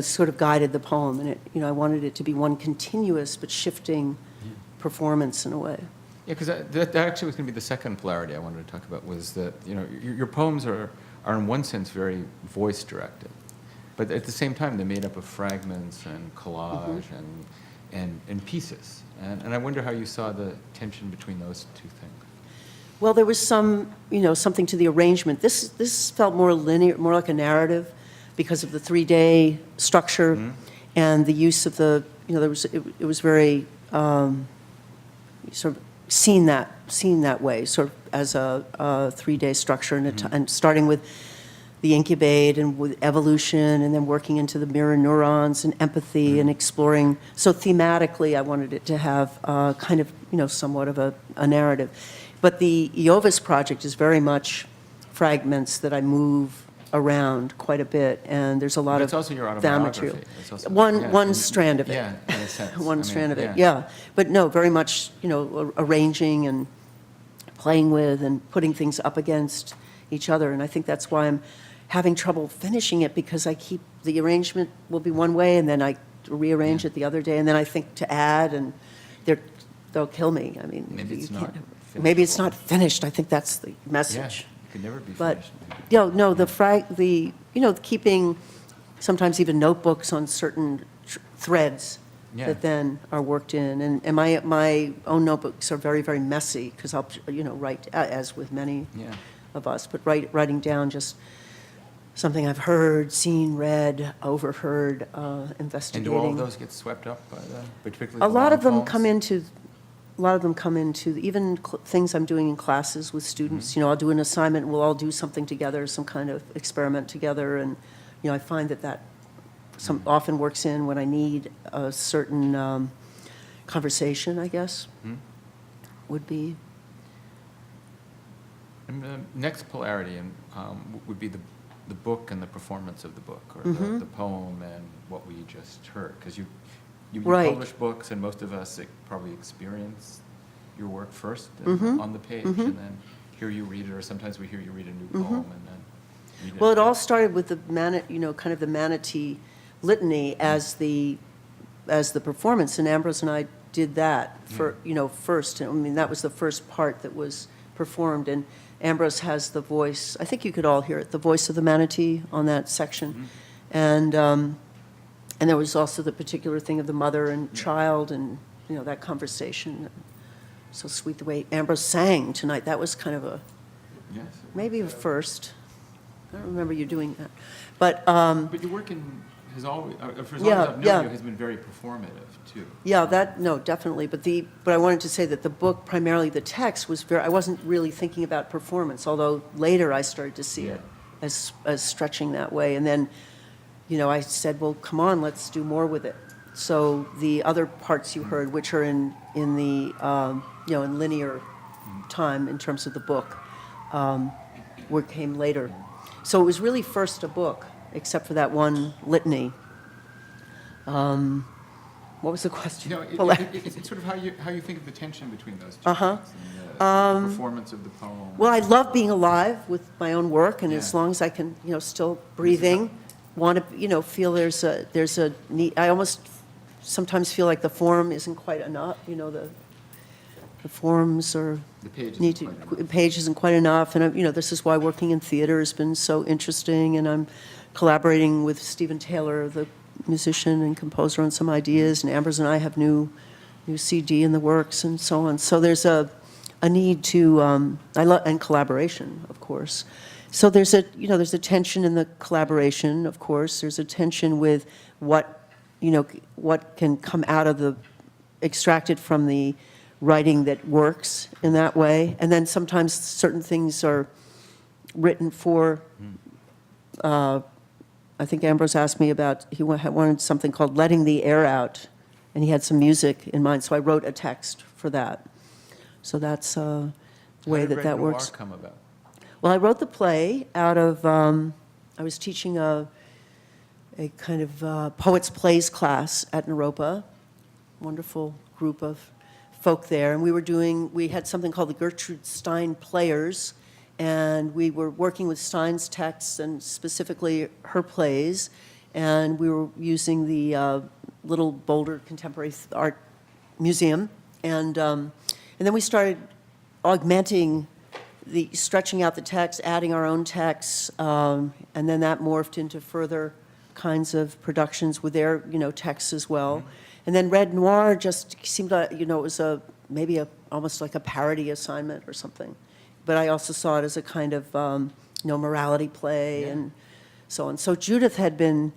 sort of guided the poem. And I wanted it to be one continuous but shifting performance in a way. Yeah, because that actually was going to be the second polarity I wanted to talk about, was that, your poems are in one sense very voice-directed. But at the same time, they're made up of fragments and collage and pieces. And I wonder how you saw the tension between those two things. Well, there was some, something to the arrangement. This felt more linear, more like a narrative because of the 3-day structure and the use of the, it was very sort of seen that way, sort of as a 3-day structure and starting with the incubate and with evolution and then working into the mirror neurons and empathy and exploring. So thematically, I wanted it to have kind of, somewhat of a narrative. But the Iovis project is very much fragments that I move around quite a bit, and there's a lot of it's also your found autobiography. material. It's also, One strand of it. Yeah, in a sense. One strand of it, yeah. But no, very much, arranging and playing with and putting things up against each other. And I think that's why I'm having trouble finishing it, because the arrangement will be one way and then I rearrange it the other day, and then I think to add, and they'll kill me. I mean, maybe it's not finished. Maybe it's not finished. I think that's the message. Yeah, it could never be But, finished. no, keeping sometimes even notebooks on certain threads that then are worked in. And my own notebooks are very, very messy, because I'll, write, as with many of us, but writing down just something I've heard, seen, read, overheard, investigating. And do all of those get swept up by particularly A lot of them poems? come into even things I'm doing in classes with students. I'll do an assignment, we'll all do something together, some kind of experiment together, and I find that often works in when I need a certain conversation, I guess, would be. And the next polarity would be the book and the performance of the book, or the poem and what we just heard, because you publish books, and most of us probably experience your work first on the page, and then hear you read it, or sometimes we hear you read a new poem and then read it. Well, it all started with the kind of the Manatee litany as the performance, and Ambrose and I did that first. I mean, that was the first part that was performed, and Ambrose has the voice. I think you could all hear it, the voice of the manatee on that section, and there was also the particular thing of the mother and child, and that conversation. So sweet the way Ambrose sang tonight. That was kind of maybe a first. I don't remember you doing that, but your work has always, for as long as I've known you, has been very performative too. Yeah, definitely. But I wanted to say that the book, primarily the text, was I wasn't really thinking about performance, although later I started to see it as stretching that way. And then, I said, well, come on, let's do more with it. So the other parts you heard, which are in the in linear time in terms of the book, came later. So it was really first a book, except for that one litany. What was the question? It's sort of how you think of the tension between those two things, and the performance of the poem. Well, I love being alive with my own work, and as long as I can, still breathing, want to, feel there's a need. I almost sometimes feel like the form isn't quite enough. The forms are the page isn't quite enough, and this is why working in theater has been so interesting, and I'm collaborating with Stephen Taylor, the musician and composer, on some ideas, and Ambrose and I have new CD in the works and so on. So there's a need to and collaboration, of course. So there's a tension in the collaboration, of course. There's a tension with what can come out of extracted from the writing that works in that way. And then sometimes certain things are written for, I think Ambrose asked me about, he wanted something called Letting the Air Out, and he had some music in mind, so I wrote a text for that. So that's a way that works. How did Red Noir come about? Well, I wrote the play out of, I was teaching a kind of poets plays class at Naropa, wonderful group of folk there, and we had something called the Gertrude Stein Players, and we were working with Stein's texts and specifically her plays, and we were using the Little Boulder Contemporary Art Museum, and then we started augmenting stretching out the text, adding our own texts, and then that morphed into further kinds of productions with their, texts as well. And then Red Noir just seemed like, it was maybe almost like a parody assignment or something. But I also saw it as a kind of, morality play and so on. So Judith had been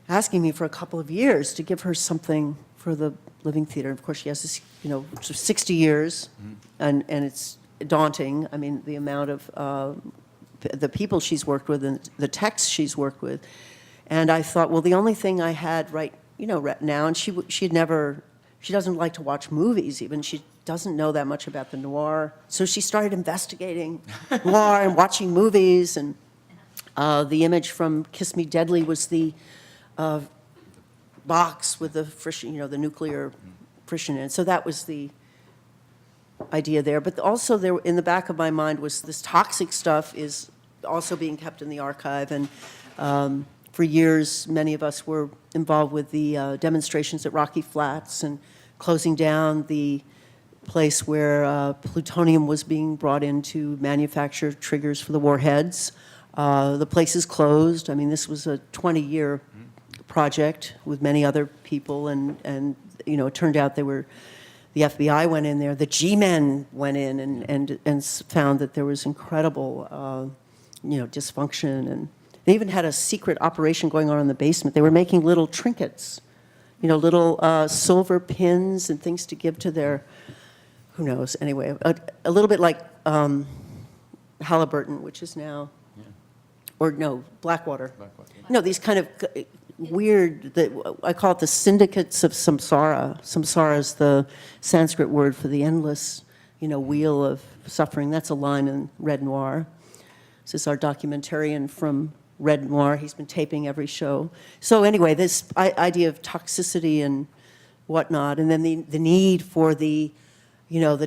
asking me for a couple of years to give her something for the Living Theater. Of course, she has this, 60 years, and it's daunting. I mean, the amount of the people she's worked with and the texts she's worked with. And I thought, well, the only thing I had right now, and she doesn't like to watch movies even. She doesn't know that much about the noir. So she started investigating noir and watching movies. And the image from Kiss Me Deadly was the box with the fission, the nuclear fission in it. So that was the idea there. But also there in the back of my mind was this toxic stuff is also being kept in the archive. And for years, many of us were involved with the demonstrations at Rocky Flats and closing down the place where plutonium was being brought in to manufacture triggers for the warheads. The place is closed. I mean, this was a 20-year project with many other people, and it turned out the FBI went in there, the G-men went in and found that there was incredible, dysfunction, and they even had a secret operation going on in the basement. They were making little trinkets, little silver pins and things to give to their, who knows, anyway, a little bit like Halliburton, which is now, or no, Blackwater. No, these kind of weird, I call it the syndicates of samsara. Samsara is the Sanskrit word for the endless, wheel of suffering. That's a line in Red Noir. This is our documentarian from Red Noir. He's been taping every show. So anyway, this idea of toxicity and whatnot, and then the need for the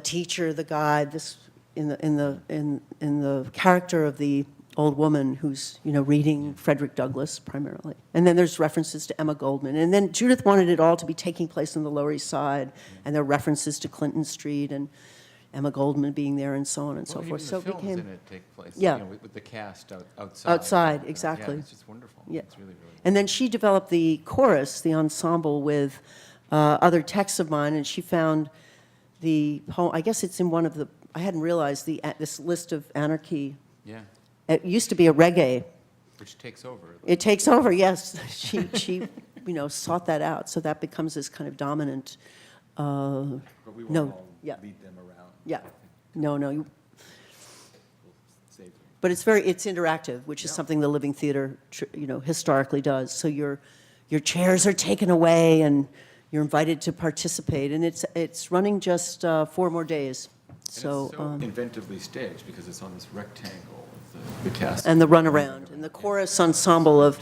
teacher, the guide, this in the character of the old woman who's, reading Frederick Douglass primarily. And then there's references to Emma Goldman. And then Judith wanted it all to be taking place on the Lower East Side, and there are references to Clinton Street and Emma Goldman being there and so on and so forth. So the films in it take place, with the cast outside. Outside, exactly. Yeah, it's just wonderful. Yeah. It's really, really And then she developed the chorus, the ensemble, with other texts of mine, and she found the poem, I guess it's in one of the, I hadn't realized this list of anarchy. Yeah. It used to be a reggae. Which takes over. It takes over, yes. She sought that out, so that becomes this kind of dominant. But we won't all lead them around. Yeah. No. We'll save them. But it's interactive, which is something the Living Theater, historically does. So your chairs are taken away, and you're invited to participate, and it's running just 4 more days. So it's so inventively staged because it's on this rectangle with the cast. And the runaround, and the chorus ensemble of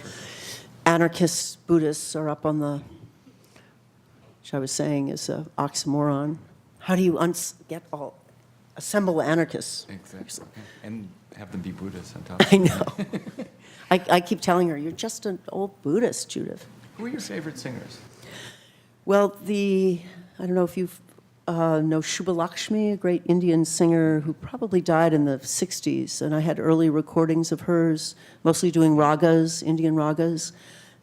anarchists, Buddhists are up on the, which I was saying is an oxymoron. How do you assemble anarchists? Exactly. And have them be Buddhists on top. I know. I keep telling her, you're just an old Buddhist, Judith. Who are your favorite singers? Well, I don't know if you know Shubha Lakshmi, a great Indian singer who probably died in the 60s, and I had early recordings of hers, mostly doing ragas, Indian ragas.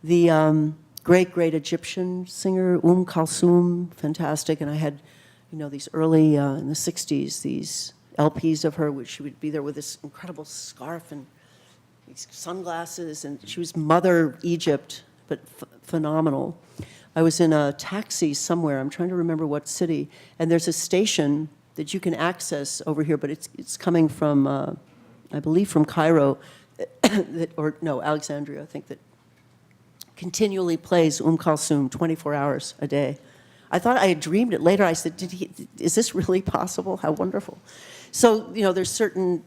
The great Egyptian singer, Kulthum, fantastic, and I had, these early, in the 60s, these LPs of her, which she would be there with this incredible scarf and these sunglasses, and she was Mother Egypt, but phenomenal. I was in a taxi somewhere, I'm trying to remember what city, and there's a station that you can access over here, but it's coming from, I believe from Cairo, or no, Alexandria, I think, that continually plays Kulthum 24 hours a day. I thought I had dreamed it. Later I said, is this really possible? How wonderful. So, there's certain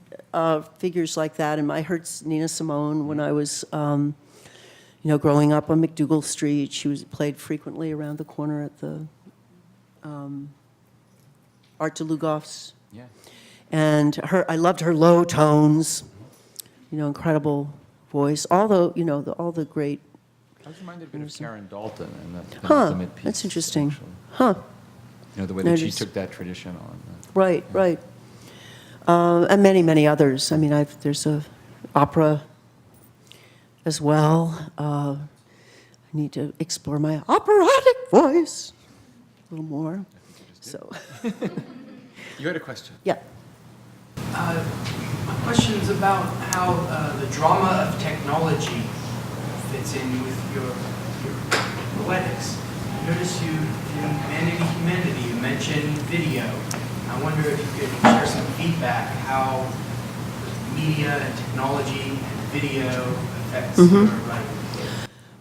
figures like that, and I heard Nina Simone when I was, growing up on McDougal Street. She was played frequently around the corner at the Art de Lugoff's. Yeah. And I loved her low tones, incredible voice. All the great. I was reminded a bit of Karen Dalton and the penultimate piece. That's interesting. Actually. The way that she Noticed. took that tradition on. Right, right. And many, many others. I mean, there's a opera as well. I need to explore my operatic voice a little more. So, You had a question. yeah. My question is about how the drama of technology fits in with your poetics. I noticed you, in Humanity, you mentioned video. I wonder if you could share some feedback how media and technology and video affects your writing.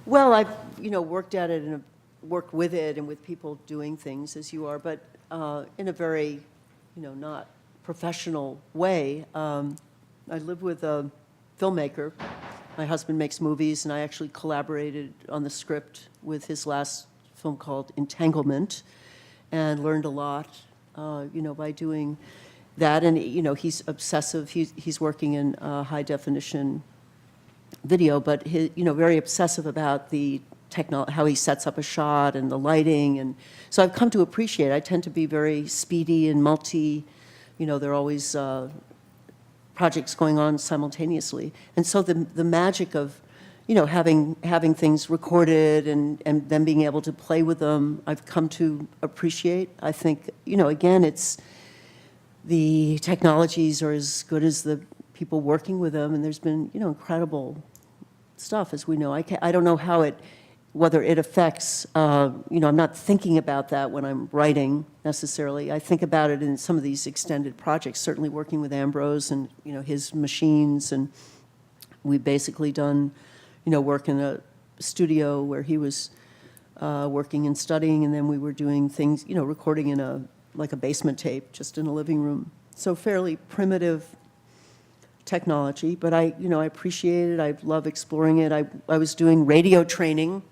Well, I've worked at it and worked with it and with people doing things as you are, but in a very not professional way. I live with a filmmaker. My husband makes movies, and I actually collaborated on the script with his last film called Entanglement, and learned a lot, by doing that. And he's obsessive. He's working in high definition video, but very obsessive about the how he sets up a shot and the lighting, and so I've come to appreciate. I tend to be very speedy and there are always projects going on simultaneously, and so the magic of having things recorded and then being able to play with them, I've come to appreciate. I think again, it's the technologies are as good as the people working with them, and there's been incredible stuff, as we know. I don't know whether it affects, I'm not thinking about that when I'm writing necessarily. I think about it in some of these extended projects, certainly working with Ambrose and, his machines. And we've basically done, work in a studio where he was working and studying, and then we were doing things, recording in a basement tape, just in a living room. So fairly primitive technology, but I appreciate it. I love exploring it. I was doing radio training.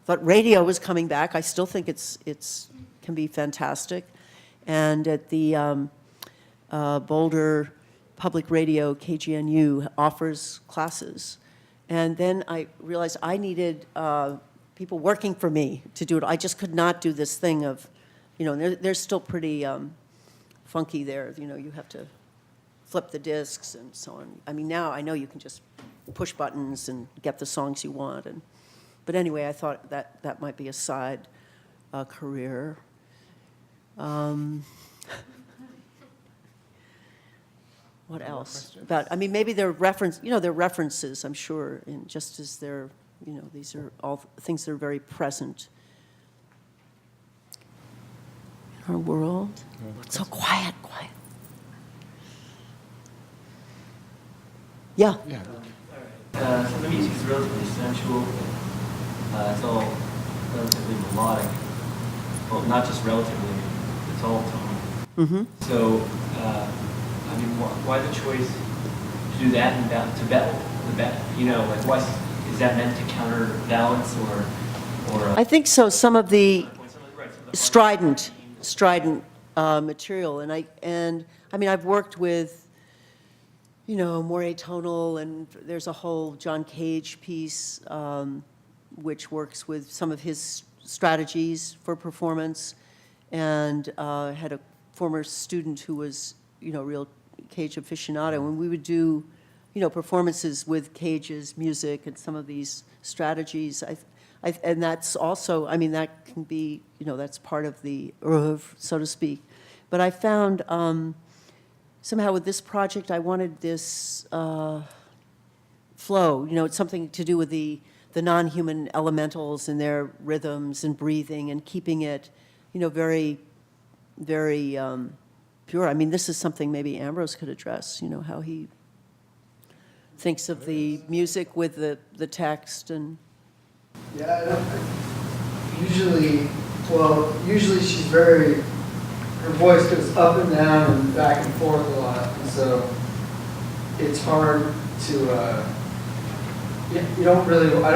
Thought radio was coming back. I still think it's can be fantastic. And at the Boulder Public Radio, KGNU, offers classes. And then I realized I needed people working for me to do it. I just could not do this thing of, they're still pretty funky there. You have to flip the discs and so on. I mean, now I know you can just push buttons and get the songs you want. But anyway, I thought that might be a side career. What else? Maybe they're references, I'm sure, and just as they're, these are all things that are very present in our world. It's so quiet. Yeah. Yeah. So the music is relatively sensual. It's all relatively melodic. Well, not just relatively, it's all tone. Mm-hmm. So, why the choice to do that and to bet the bet? Why is that meant to counterbalance or? I think so. Some of the strident material, and I've worked with more atonal, and there's a whole John Cage piece which works with some of his strategies for performance, and had a former student who was real Cage aficionado, and we would do performances with Cage's music and some of these strategies. And that's also, that can be, that's part of the oeuvre, so to speak. But I found somehow with this project, I wanted this flow. It's something to do with the the non-human elementals and their rhythms and breathing and keeping it, very, very pure. I mean, this is something maybe Ambrose could address, how he thinks of the music with the text and. Yeah, usually she's her voice goes up and down and back and forth a lot, and so it's hard to, you don't really, I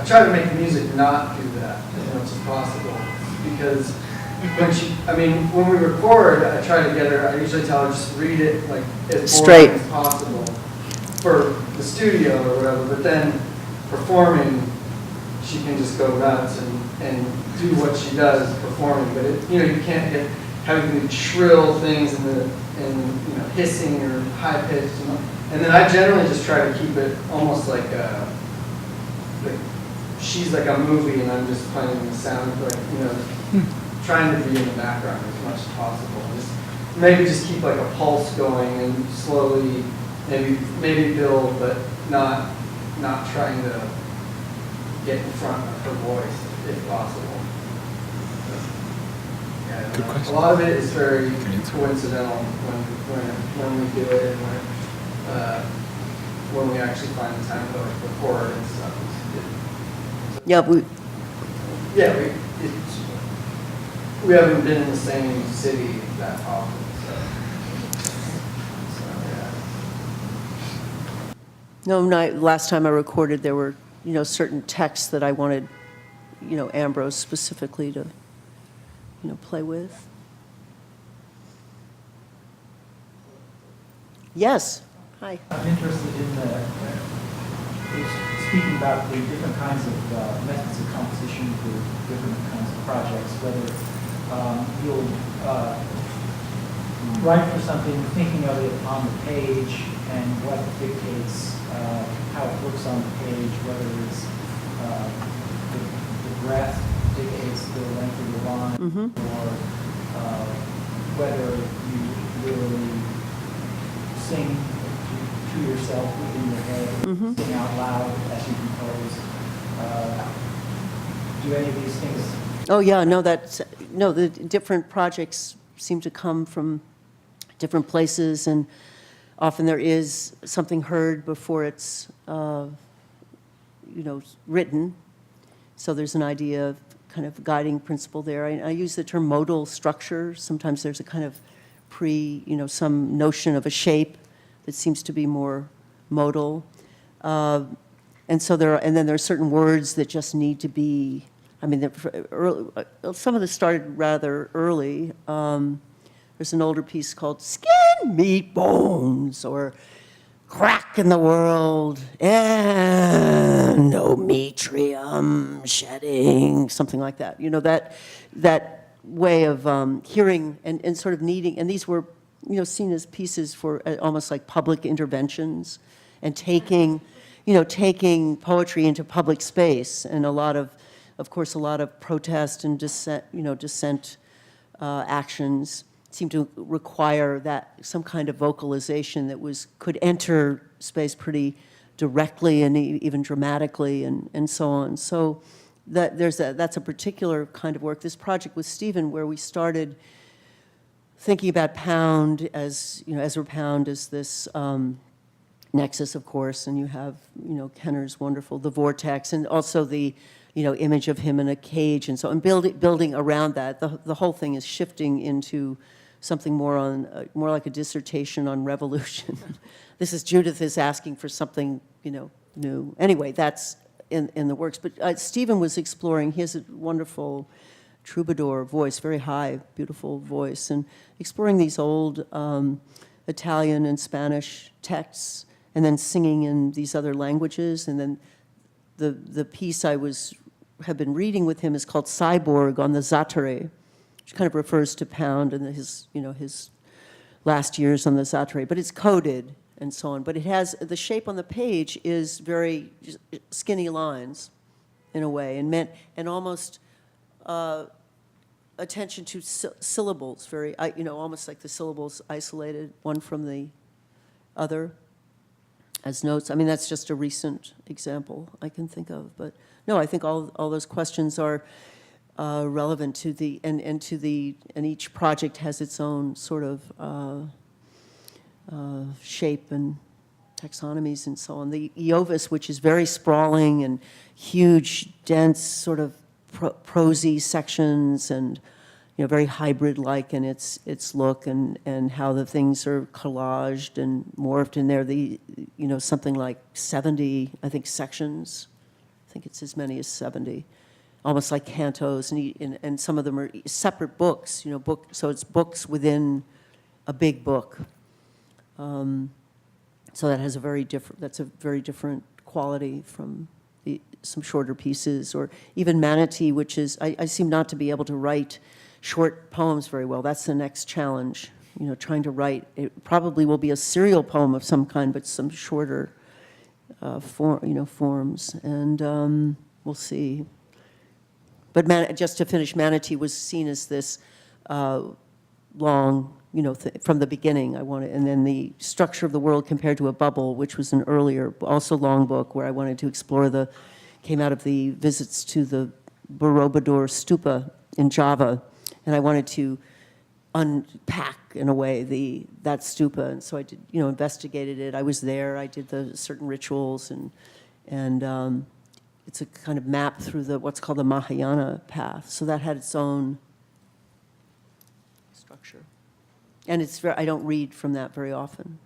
try to make the music not do that as much as possible, because when we record, I try to get her, I usually tell her just read it like as straight boring as possible for the studio or whatever, but then performing, she can just go nuts and do what she does performing. But you can't get having the shrill things and hissing or high pitched. And then I generally just try to keep it almost like she's like a movie and I'm just playing the sound, trying to be in the background as much as possible. Maybe just keep like a pulse going and slowly maybe build, but not trying to get in front of her voice if possible. Yeah, Good question. a lot of it is very coincidental when we do it and when we actually find the time to record and stuff. We haven't been in the same city that often, No, last time I recorded, there were, certain texts that I wanted, Ambrose specifically to, play with. Yes. Hi. I'm interested in speaking about the different kinds of methods of composition for different kinds of projects, whether you'll write for something thinking of it on the page and what dictates how it looks on the page, whether it's the breath dictates the length of the line, or whether you literally sing to yourself within your head, sing out loud as you compose. Do any of these things? Oh yeah, the different projects seem to come from different places, and often there is something heard before it's written. So there's an idea of kind of guiding principle there. I use the term modal structure. Sometimes there's a kind of some notion of a shape that seems to be more modal. And then there are certain words that just need to be, some of this started rather early. There's an older piece called Skin, Meat, Bones, or Crack in the World, endometrium shedding, something like that. That way of hearing and sort of needing, and these were, seen as pieces for almost like public interventions and taking poetry into public space, and a lot of protest and dissent actions seem to require that some kind of vocalization that could enter space pretty directly and even dramatically and so on. So that's a particular kind of work. This project with Stephen, where we started thinking about Pound as, Ezra Pound as this nexus, of course, and you have, Kenner's wonderful The Vortex, and also the, image of him in a cage, and so, and building around that. The whole thing is shifting into something more like a dissertation on revolution. This is Judith is asking for something, new. Anyway, that's in the works. But Stephen was exploring. He has a wonderful troubadour voice, very high, beautiful voice, and exploring these old Italian and Spanish texts, and then singing in these other languages. And then the piece I have been reading with him is called Cyborg on the Zattere, which kind of refers to Pound and his last years on the Zattere, but it's coded and so on. But it has, the shape on the page is very skinny lines in a way, and almost attention to syllables, very, almost like the syllables isolated one from the other. as notes. I mean, that's just a recent example I can think of. But no, I think all those questions are relevant to the, and each project has its own sort of shape and taxonomies and so on. The Iovis, which is very sprawling and huge, dense, sort of prosy sections, and very hybrid-like in its look, and how the things are collaged and morphed in there. Something like 70, I think, sections. I think it's as many as 70, almost like cantos, and some of them are separate books. So it's books within a big book. So that has that's a very different quality from some shorter pieces, or even Manatee, which is, I seem not to be able to write short poems very well. That's the next challenge, trying to write. It probably will be a serial poem of some kind, but some shorter forms, and we'll see. But just to finish, Manatee was seen as this long, from the beginning, and then the structure of the world compared to a bubble, which was an earlier, also long book, where I wanted to explore came out of the visits to the Borobudur stupa in Java, and I wanted to unpack, in a way, that stupa, and so I did, investigated it. I was there, I did the certain rituals, and it's a kind of map through what's called the Mahayana path, so that had its own structure. And I don't read from that very often.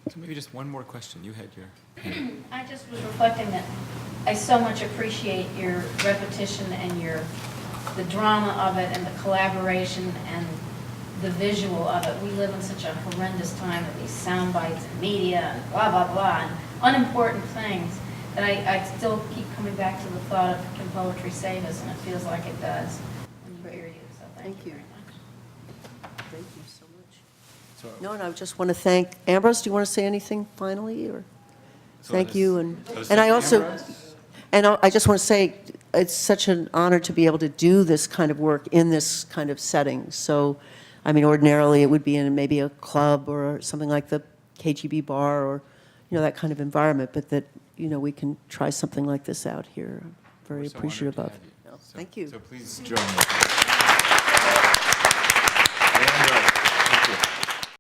So maybe just one more question. You had your hand. I just was reflecting that I so much appreciate your repetition and the drama of it and the collaboration and the visual of it. We live in such a horrendous time with these sound bites and media and blah, blah, blah, and unimportant things that I still keep coming back to the thought of, can poetry save us? And it feels like it does when you hear you. So thank you very much. Thank you so much. So, No, and I just want to thank, Ambrose, do you want to say anything finally, or? So Thank this- you, and those I are also, Ambrose? and I just want to say, it's such an honor to be able to do this kind of work in this kind of setting. So, I mean, ordinarily it would be in maybe a club or something like the KGB bar, or, that kind of environment, but that, we can try something like this out here. I'm very We're so appreciative honored of. to have you. Thank you. So please join me.